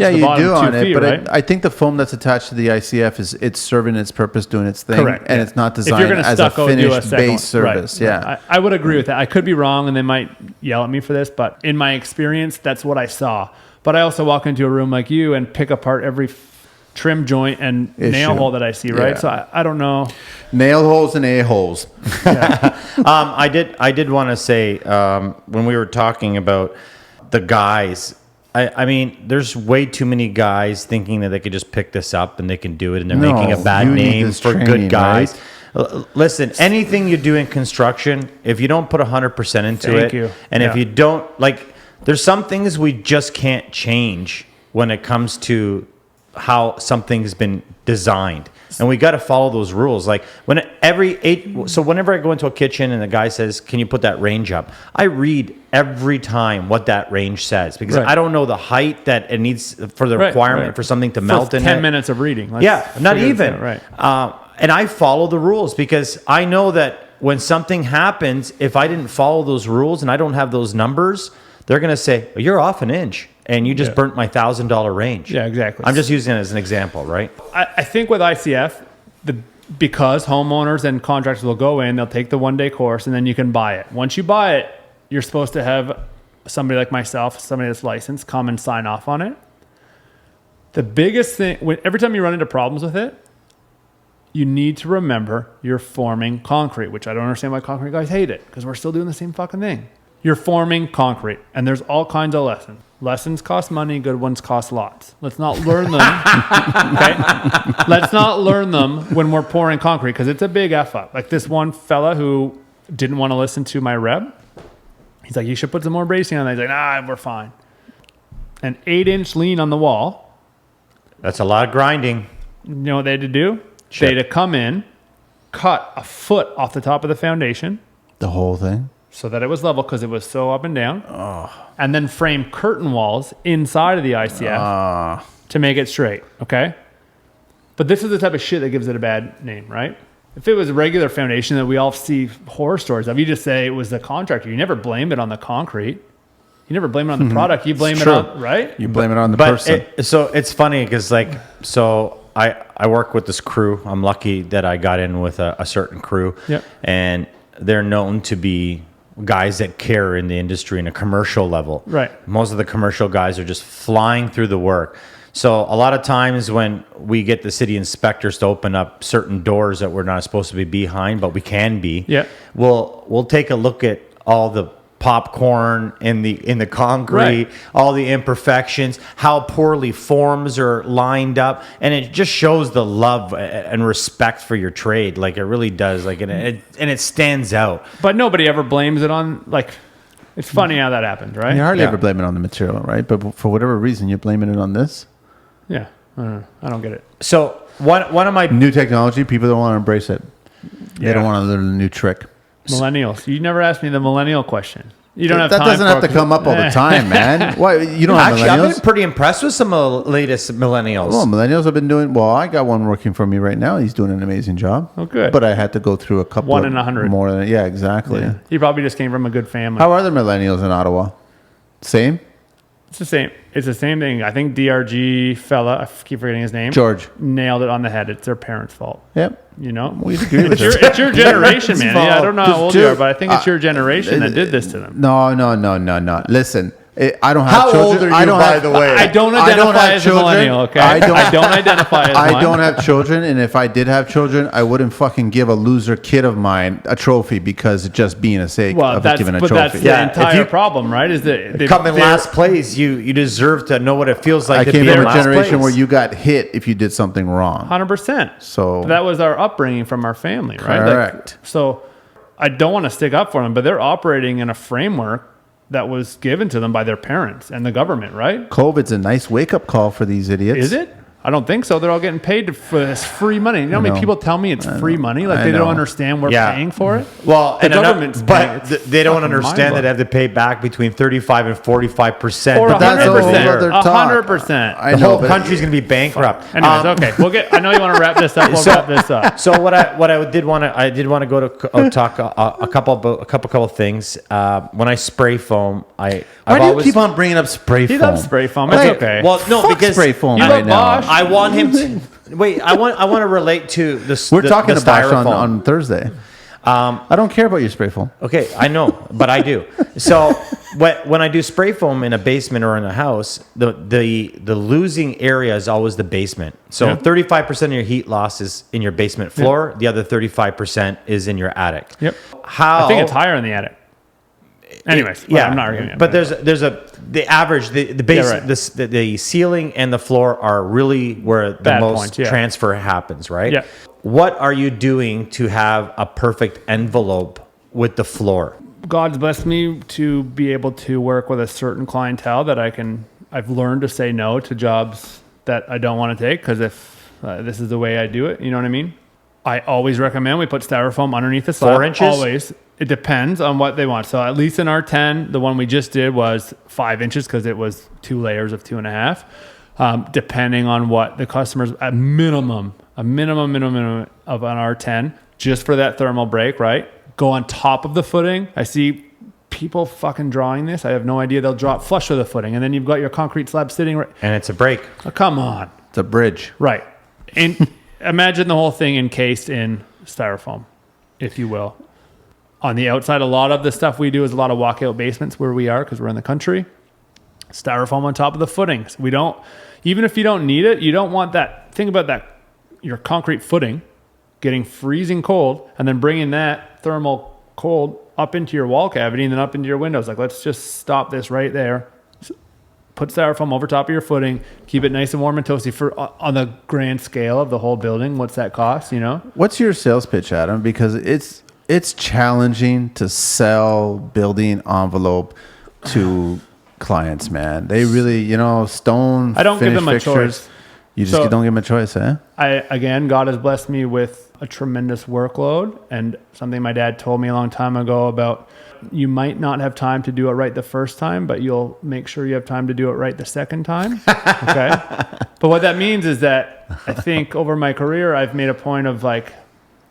Yeah, the you bottom do 2 on it, feet, but right? I think the foam that's attached to the ICF it's serving its purpose, doing its thing, Correct, and yeah. it's not If you're designed gonna as a stucco, do a finished second base one. Right, service. right. Yeah, I would agree with that. I could be wrong, and they might yell at me for this, but in my experience, that's what I saw. But I also walk into a room like you and pick apart every trim joint and nail Issue. hole that I see, right? Yeah. So I don't know. nail holes and a-holes. I did want to say when we were talking about the guys, I mean, there's way too many guys thinking that they could just pick this up and they can do it, and they're No, making a bad you need name this for training, good guys. right? Listen, anything you do in construction, if you don't put 100% into Thank it, you. and if Yeah. you don't, like, there's some things we just can't change when it comes to how something's been designed, and we got to follow those rules. Like whenever I go into a kitchen and the guy says, "Can you put that range up?" I read every time what that range says because Right. I don't know the height that it needs for the Right, requirement right. for something to melt in 10 it. minutes of reading. Let's Yeah, not figure this even. out, right. And I follow the rules because I know that when something happens, if I didn't follow those rules and I don't have those numbers, they're going to say, "Oh, you're off an inch and you just Yeah. burnt my $1,000 range." Yeah, exactly. I'm just using it as an example, right? I think with ICF, because homeowners and contractors will go in, they'll take the 1-day course, and then you can buy it. Once you buy it, you're supposed to have somebody like myself, somebody that's licensed, come and sign off on it. The biggest thing, every time you run into problems with it, you need to remember you're forming concrete, which I don't understand why concrete guys hate it, because we're still doing the same fucking thing. You're forming concrete, and there's all kinds of lessons. Lessons cost money, good ones cost lots. Let's not learn them, okay? Let's not learn them when we're pouring concrete, because it's a big F up. Like this one fella who didn't want to listen to my rep, he's like, "You should put some more bracing on that." He's like, "Nah, we're fine." An 8-inch lean on the wall. That's a lot of grinding. You know what they had to do? Shit. They had to come in, cut a foot off the top of the foundation The whole thing. so that it was level because it was so up and down, and then frame curtain walls inside of the ICF to make it straight, okay? But this is the type of shit that gives it a bad name, right? If it was a regular foundation that we all see horror stories of, you just say it was the contractor. You never blame it on the concrete. You never blame it on the product. You blame it true. on, right? You blame it on the But person. so it's funny because I work with this crew. I'm lucky that I got in with a certain crew, Yep. and they're known to be guys that care in the industry in a commercial level. Right. Most of the commercial guys are just flying through the work. So a lot of times when we get the city inspectors to open up certain doors that we're not supposed to be behind, but we can be, Yeah. we'll take a look at all the popcorn in the concrete, Right. all the imperfections, how poorly forms are lined up, and it just shows the love and respect for your trade. Like, it really does. Like, and it stands out. But nobody ever blames it on, like, it's funny how that happened, right? You hardly Yeah. ever blame it on the material, right? But for whatever reason, you're blaming it on this. Yeah. I don't know. I don't get it. So one of my New technology, people don't want to embrace it. They Yeah. don't want to learn a new trick. Millennials. You never asked me the millennial question. You don't have That time doesn't for have to it. come up all the time, man. Why you don't have actually, I've been millennials? pretty impressed with some of the latest millennials. Well, millennials have been doing well. I got one working for me right now. He's doing an amazing job. Oh, good. But I had to go through a couple. One of in 100. More than exactly. Yeah. He probably just came from a good family. How are the millennials in Ottawa? Same. It's the same. It's the same thing. I think DRG fella, I keep forgetting his name. George. Nailed it on the head. It's their parents' fault. Yep. You know, We'd agree with it's your generation, man. Yeah, I don't know how old you Dude, are, but I think it's your generation that did this to them. No. Listen, I don't have How children. old are you, I don't by have, the way? I don't I don't identify have as children. a millennial. Okay, I don't- I don't identify as I one. don't have children, and if I did have children, I wouldn't fucking give a loser kid of mine a trophy because just being a sake Well, of that's giving a but trophy. that's Yeah, the if entire you problem, right? Is that they Come in they're- last place, you deserve to know what it feels like I to came be in from a last generation place. where you got hit if you did something wrong. 100%. So that was our upbringing from our family, right? Correct. So I don't want to stick up for them, but they're operating in a framework that was given to them by their parents and the government, right? COVID's a nice wake-up call for these idiots. Is it? I don't think so. They're all getting paid for this free money. You know how many know. people tell me it's free money? Like I they don't know. understand we're Yeah. paying for it. Well, The and government's paying. but It's they don't fucking understand that mind-blowing. they have to pay back between 35 and 45%. Or But that's a whole 100%. other talk. 100%. I the know, whole but- country's going to be bankrupt. Anyways, okay. We'll get. I know you want to wrap this up. We'll wrap this up. So what I did want to go to talk a couple things. When I spray foam, Why do you keep on bringing up spray He foam? loves spray foam. Hey, It's okay. Well, no, Fuck because spray foam You right love now. Bosch. I want him to wait. I want to relate to the. We're the, talking the about styrofoam. on Thursday. I don't care about your spray foam. Okay, I know, but I do. So when I do spray foam in a basement or in a house, the losing area is always the basement. So Yeah. 35% of your heat loss is in your basement floor. The other 35% is in your attic. Yep. How I think it's higher in the attic. Anyways, Yeah, I'm not arguing. But there's the average the base Yeah, right. the ceiling and the floor are really where the Bad most points, yeah. transfer happens, right? Yeah. What are you doing to have a perfect envelope with the floor? God's blessed me to be able to work with a certain clientele that I've learned to say no to jobs that I don't want to take because if this is the way I do it, you know what I mean? I always recommend we put styrofoam underneath the slab. 4 inches? Always. It depends on what they want. So at least in our 10, the one we just did was 5 inches because it was 2 layers of 2.5. Depending on what the customers, a minimum of an R10 just for that thermal break, right? Go on top of the footing. I see people fucking drawing this. I have no idea. They'll draw it flush with the footing. And then you've got your concrete slab sitting right. And it's a break. Oh, come on. It's a bridge. Right. And imagine the whole thing encased in styrofoam, if you will. On the outside, a lot of the stuff we do is a lot of walkout basements where we are because we're in the country. Styrofoam on top of the footings. We don't, even if you don't need it, you don't want that. Think about that. Your concrete footing getting freezing cold and then bringing that thermal cold up into your wall cavity and then up into your windows. Like, let's just stop this right there. Put styrofoam over top of your footing. Keep it nice and warm and toasty for on the grand scale of the whole building. What's that cost, you know? What's your sales pitch, Adam? Because it's challenging to sell building envelope to clients, man. They really, stone. I don't give them a fixtures. choice. You just So- don't give them a choice, eh? Again, God has blessed me with a tremendous workload and something my dad told me a long time ago about you might not have time to do it right the first time, but you'll make sure you have time to do it right the second time. Okay. But what that means is that I think over my career, I've made a point of like,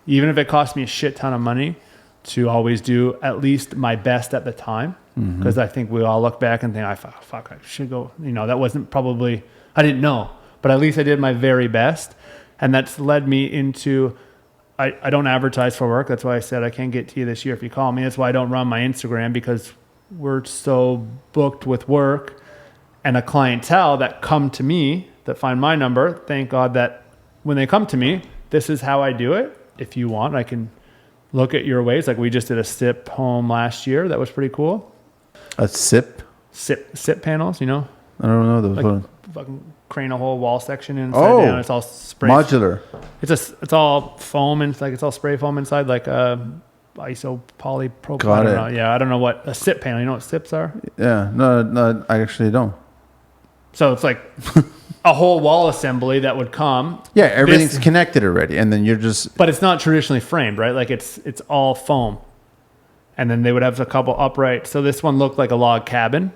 even if it costs me a shit ton of money, to always do at least my best at the time. Because I think we all look back and think, fuck, I should go, that wasn't probably, I didn't know, but at least I did my very best. And that's led me into, I don't advertise for work. That's why I said I can't get to you this year if you call me. That's why I don't run my Instagram because we're so booked with work and a clientele that come to me, that find my number. Thank God that when they come to me, this is how I do it. If you want, I can look at your ways. Like we just did a SIP home last year. That was pretty cool. A SIP? SIP panels, you know? I don't know those. Like fucking crane a whole wall section inside down. It's all spray. Modular. It's all foam and it's all spray foam inside, like isopolypropylene. Got I don't it. know. Yeah, I don't know what a SIP panel. You know what SIPs are? Yeah. No, I actually don't. So it's like a whole wall assembly that would come. Yeah, everything's connected already, and then you're just. But it's not traditionally framed, right? Like it's all foam, and then they would have a couple upright. So this one looked like a log cabin.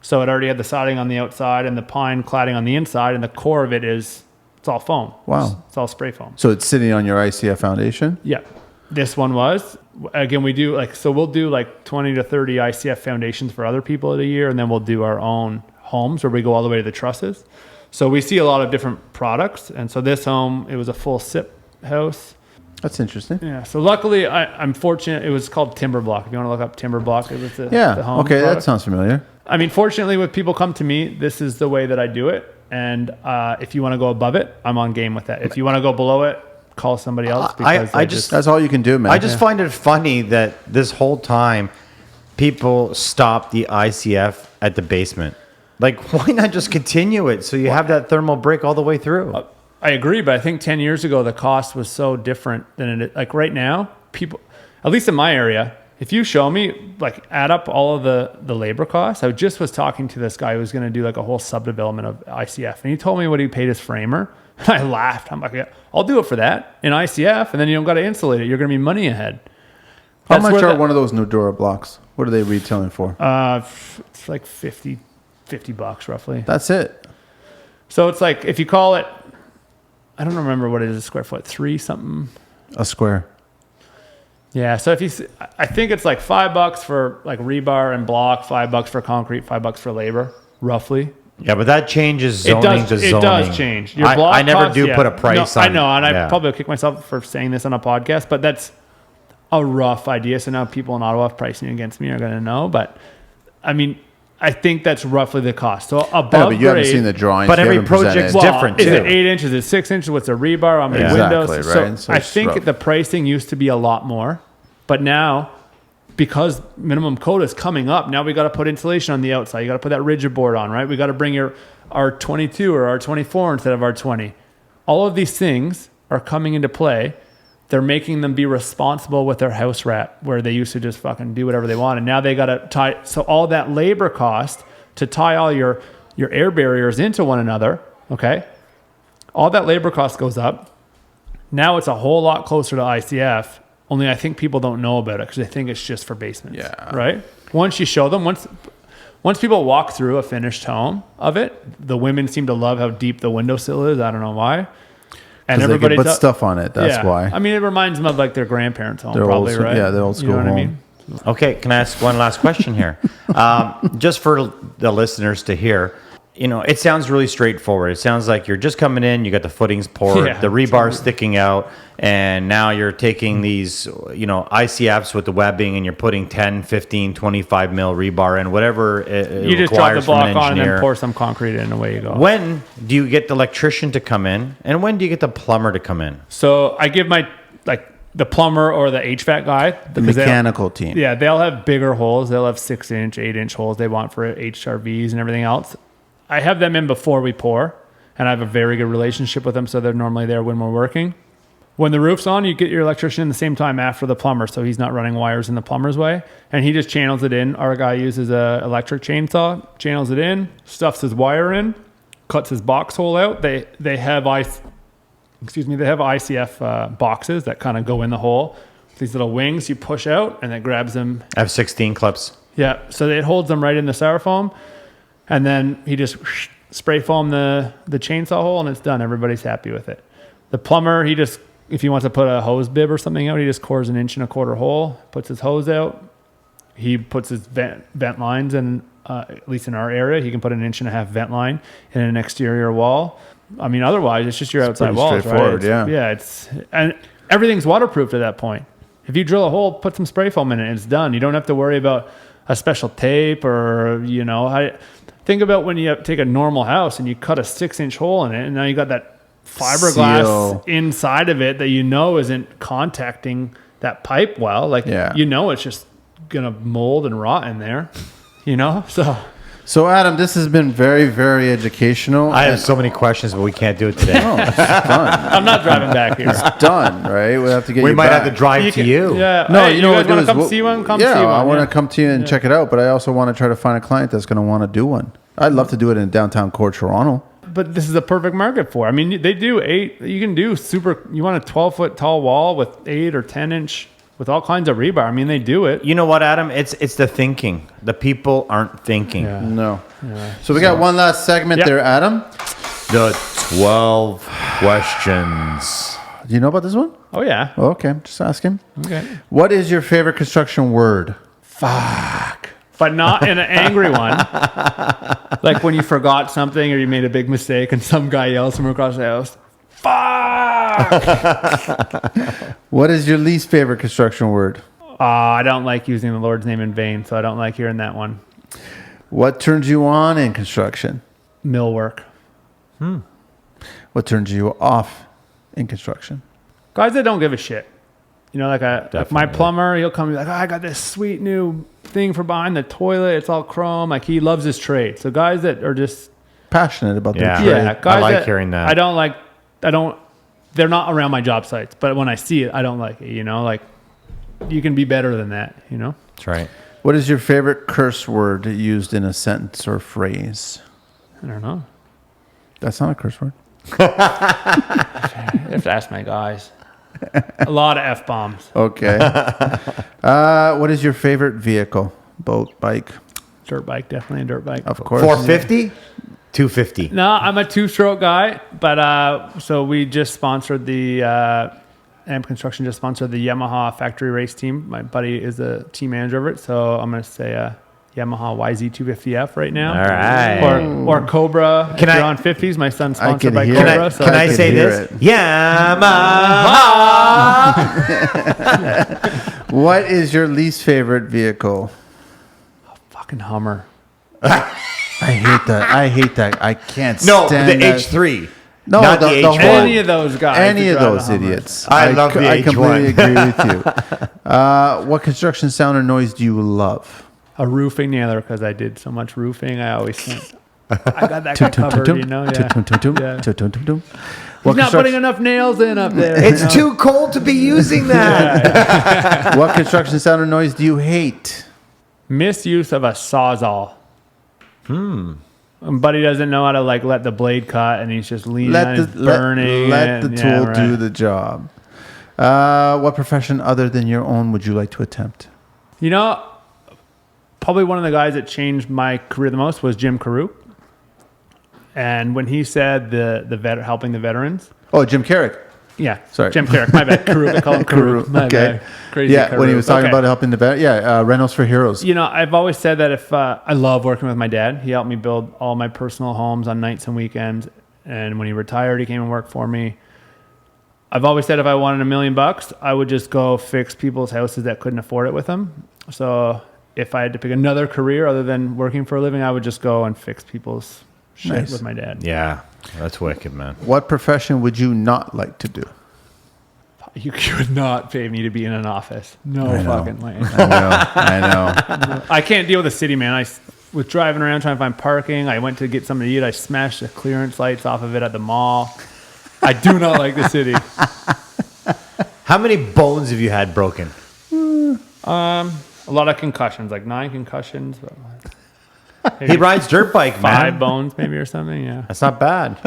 So it already had the siding on the outside and the pine cladding on the inside, and the core of it's all foam. Wow. It's all spray foam. So it's sitting on your ICF foundation? Yeah. This one was. Again, we'll do like 20 to 30 ICF foundations for other people a year, and then we'll do our own homes where we go all the way to the trusses. So we see a lot of different products. And so this home, it was a full SIP house. That's interesting. Yeah. So luckily, I'm fortunate. It was called Timber Block. If you want to look up Timber Block, it was the home Okay, product. that sounds familiar. I mean, fortunately, when people come to me, this is the way that I do it. And if you want to go above it, I'm on game with that. If you want to go below it, call somebody else. Because That's all you can do, man. I just find it funny that this whole time people stop the ICF at the basement. Like, why not just continue it so you have that thermal break all the way through? I agree, but I think 10 years ago, the cost was so different than it. Like right now, people, at least in my area, if you show me, like add up all of the labor costs, I just was talking to this guy who was going to do like a whole subdevelopment of ICF. And he told me what he paid his framer. And I laughed. I'm like, yeah, I'll do it for that in ICF. And then you don't got to insulate it. You're going to be money ahead. How much are one of those Nadura blocks? What are they retailing for? It's like $50 roughly. That's it. So it's like, if you call it, I don't remember what it is a square foot, 3 something. A square. Yeah. So I think it's like $5 for like rebar and block, $5 for concrete, $5 for labor, roughly. Yeah, but that changes zoning to zoning. It does change. Your block I never costs, do put a price no, on. I know, and yeah. I probably kick myself for saying this on a podcast, but that's a rough idea. So now people in Ottawa pricing against me are going to know. But I mean, I think that's roughly the cost. So above No, but you haven't grade, seen the drawings. But you every haven't project's presented. different, is too. it 8 inches? Is it 6 inches? What's the rebar on the Exactly, windows? right? So So I it's think rough. the pricing used to be a lot more, but now, because minimum code is coming up, now we got to put insulation on the outside. You got to put that rigid board on, right? We got to bring your R22 or R24 instead of R20. All of these things are coming into play. They're making them be responsible with their house wrap, where they used to just fucking do whatever they want, and now they got to tie. So all that labor cost to tie all your air barriers into one another, okay? All that labor cost goes up. Now it's a whole lot closer to ICF. Only I think people don't know about it because they think it's just for basements. Yeah. Right? Once you show them, once people walk through a finished home of it, the women seem to love how deep the windowsill is. I don't know why. And Everybody put stuff on it. That's why. I mean, it reminds them of like their grandparents' home, Their probably, old, right? Yeah, their old school You know what home. I mean? Okay, can I ask one last question here? Just for the listeners to hear. You know, it sounds really straightforward. It sounds like you're just coming in, you got the footings poured, Yeah, the rebar sticking out, and now you're taking these, you know, ICFs with the webbing and you're putting 10, 15, 25 mil rebar in, whatever it You just drop the requires from an block on and engineer. then pour some concrete in and away you go. When do you get the electrician to come in, and when do you get the plumber to come in? So I give the plumber or the HVAC guy. The mechanical team. Yeah, they'll have bigger holes. They'll have 6-inch, 8-inch holes they want for HRVs and everything else. I have them in before we pour, and I have a very good relationship with them, so they're normally there when we're working. When the roof's on, you get your electrician the same time after the plumber, so he's not running wires in the plumber's way, and he just channels it in. Our guy uses a electric chainsaw, channels it in, stuffs his wire in, cuts his box hole out. They have ICF boxes that kind of go in the hole. These little wings you push out, and it grabs them. I have 16 clips. Yeah, so it holds them right in the styrofoam, and then he just spray foam the chainsaw hole, and it's done. Everybody's happy with it. The plumber, if he wants to put a hose bib or something out, he just cores 1 1/4 hole, puts his hose out. He puts his vent lines in, at least in our area, he can put 1.5 inch vent line in an exterior wall. I mean, otherwise, it's just your outside pretty walls, right? straightforward, yeah. And everything's waterproofed at that point. If you drill a hole, put some spray foam in it, and it's done. You don't have to worry about a special tape or, you know, think about when you take a normal house and you cut a 6-inch hole in it, and now you got that fiberglass Seal. inside of it that you know isn't contacting that pipe well. Like, Yeah. you know, it's just going to mold and rot in there. you know? So, Adam, this has been very, very educational. I have so many questions, but we can't do it today. Oh, it's done. I'm not driving back here. It's done, right? We'll have to get We you might back. have to drive to you. Yeah. No, Hey, you know guys what want we'll to do come see one? Come see one. I want yeah. to come to you and check it out, but I also want to try to find a client that's going to want to do one. I'd love to do it in downtown core Toronto. But this is a perfect market for it. I mean, they do 8. You can do you want a 12-foot tall wall with 8 or 10-inch with all kinds of rebar. I mean, they do it. You know what, Adam? It's the thinking. The people aren't thinking. Yeah. No. Yeah. So we got one last segment Yep. there, Adam. The 12 questions. Do you know about this one? Oh, yeah. Oh, okay, just asking. Okay. What is your favorite construction word? Fuck. But not in an angry one. Like when you forgot something or you made a big mistake and some guy yells from across the house, fuck! What is your least favorite construction word? I don't like using the Lord's name in vain, so I don't like hearing that one. What turns you on in construction? Millwork. What turns you off in construction? Guys that don't give a shit. You know, like my Definitely. plumber, he'll come and be like, I got this sweet new thing for behind the toilet. It's all chrome. Like he loves his trade. So guys that are just, Passionate about their Yeah. trade. yeah, guys like hearing that. they're not around my job sites, but when I see it, I don't like it, you know, like you can be better than that, you know? That's right. What is your favorite curse word used in a sentence or phrase? I don't know. That's not a curse word. You have to ask my guys. A lot of F-bombs. Okay. What is your favorite vehicle? Boat, bike? Dirt bike, definitely a dirt bike. Of course. 450? 250. No, I'm a 2-stroke guy, but so we just sponsored the AMP Construction just sponsored the Yamaha factory race team. My buddy is a team manager of it, so I'm going to say Yamaha YZ250F right now. All right. Or Cobra. Can if you're I- on 50s, my son's I sponsored can by hear Cobra. it. So Can I can say hear this? it. Yamaha. What is your least favorite vehicle? fucking Hummer. I hate that. I can't No, stand the that. H3. No, not the H1. whole- Any of those guys. Any that of drive those a Hummer. idiots. I love the I completely H1. agree with you. What construction sound or noise do you love? A roofing nailer because I did so much roofing. I always think I got that guy covered, you know? Yeah. Yeah. What He's not putting construction, enough nails in up there. It's too cold to be using that. what construction sound or noise do you hate? Misuse of a sawzall. Buddy doesn't know how to like let the blade cut, and he's just leaning on his burning. let the it. tool Yeah, do right. the job. What profession other than your own would you like to attempt? You know, probably one of the guys that changed my career the most was Jim Carew. And when he said helping the veterans, Oh, Jim Carrick. yeah, Sorry. Jim Carrick, my bad, Carew, they call him Carew, my Okay. bad. Crazy Yeah, when he Carew. was talking Okay. about helping the Reynolds for Heroes. You know, I've always said that if I love working with my dad. He helped me build all my personal homes on nights and weekends. And when he retired, he came and worked for me. I've always said if I wanted $1 million, I would just go fix people's houses that couldn't afford it with him. So if I had to pick another career other than working for a living, I would just go and fix people's shit Nice. with my dad. Yeah, that's wicked, man. What profession would you not like to do? You could not pay me to be in an office. No I know. fucking way. I know. I can't deal with the city, man. I was driving around trying to find parking. I went to get something to eat. I smashed the clearance lights off of it at the mall. I do not like the city. How many bones have you had broken? A lot of concussions, like 9 concussions. He rides dirt bike, 5 man. bones maybe or something, yeah. That's not bad.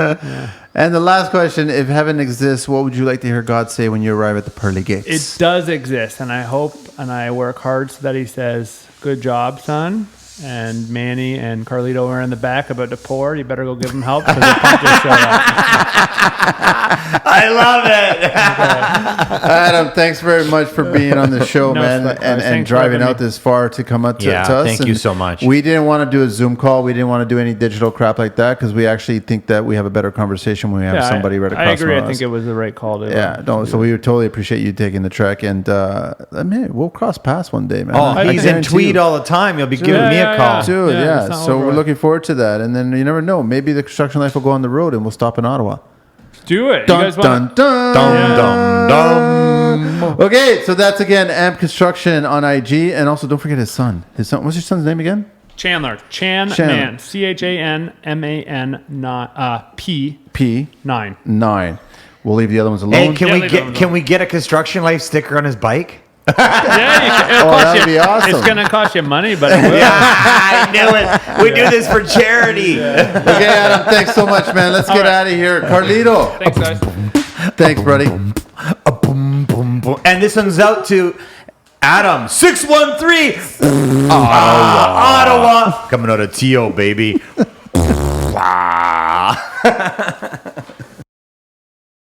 And the last question, if heaven exists, what would you like to hear God say when you arrive at the pearly gates? It does exist, and I hope and I work hard so that he says, good job, son. And Manny and Carlito are in the back about to pour. You better go give them help because the pump just showed up. I love it. Adam, thanks very much for being on the show, No man, sweat, guys. and Thanks for driving having out me. this far to come up to Yeah, us. thank you And so much. We didn't want to do a Zoom call. We didn't want to do any digital crap like that because we actually think that we have a better conversation when we have Yeah, somebody right across I agree. from I us. think it was the right call to Yeah, no, so we would totally appreciate you taking the trek, and we'll cross paths one day, man. Oh, I he's in guarantee Tweed you. all the time. You'll be giving Yeah, me yeah, a call. yeah. Dude, yeah. it's not So over. we're looking forward to that, and then you never know. Maybe the construction life will go on the road, and we'll stop in Ottawa. Do it. Dun, you guys dun, want dun. Dum, dum, dum. Okay, so that's again AMP Construction on IG, and also don't forget his son. What's your son's name again? Chandler. Chandler. Man. CHANMAN P P 9. 9. We'll leave the other ones alone. Hey, Yeah, can we get a Construction Life sticker on his bike? Yeah, that'd be awesome. It's gonna cost you money, but it will. I knew it. We do this for charity. Okay, Adam, thanks so much, man. Let's get out of here. Carlito. Thanks, guys. Thanks, buddy. And this one's out to Adam 613 Ottawa. Coming out of TO, baby.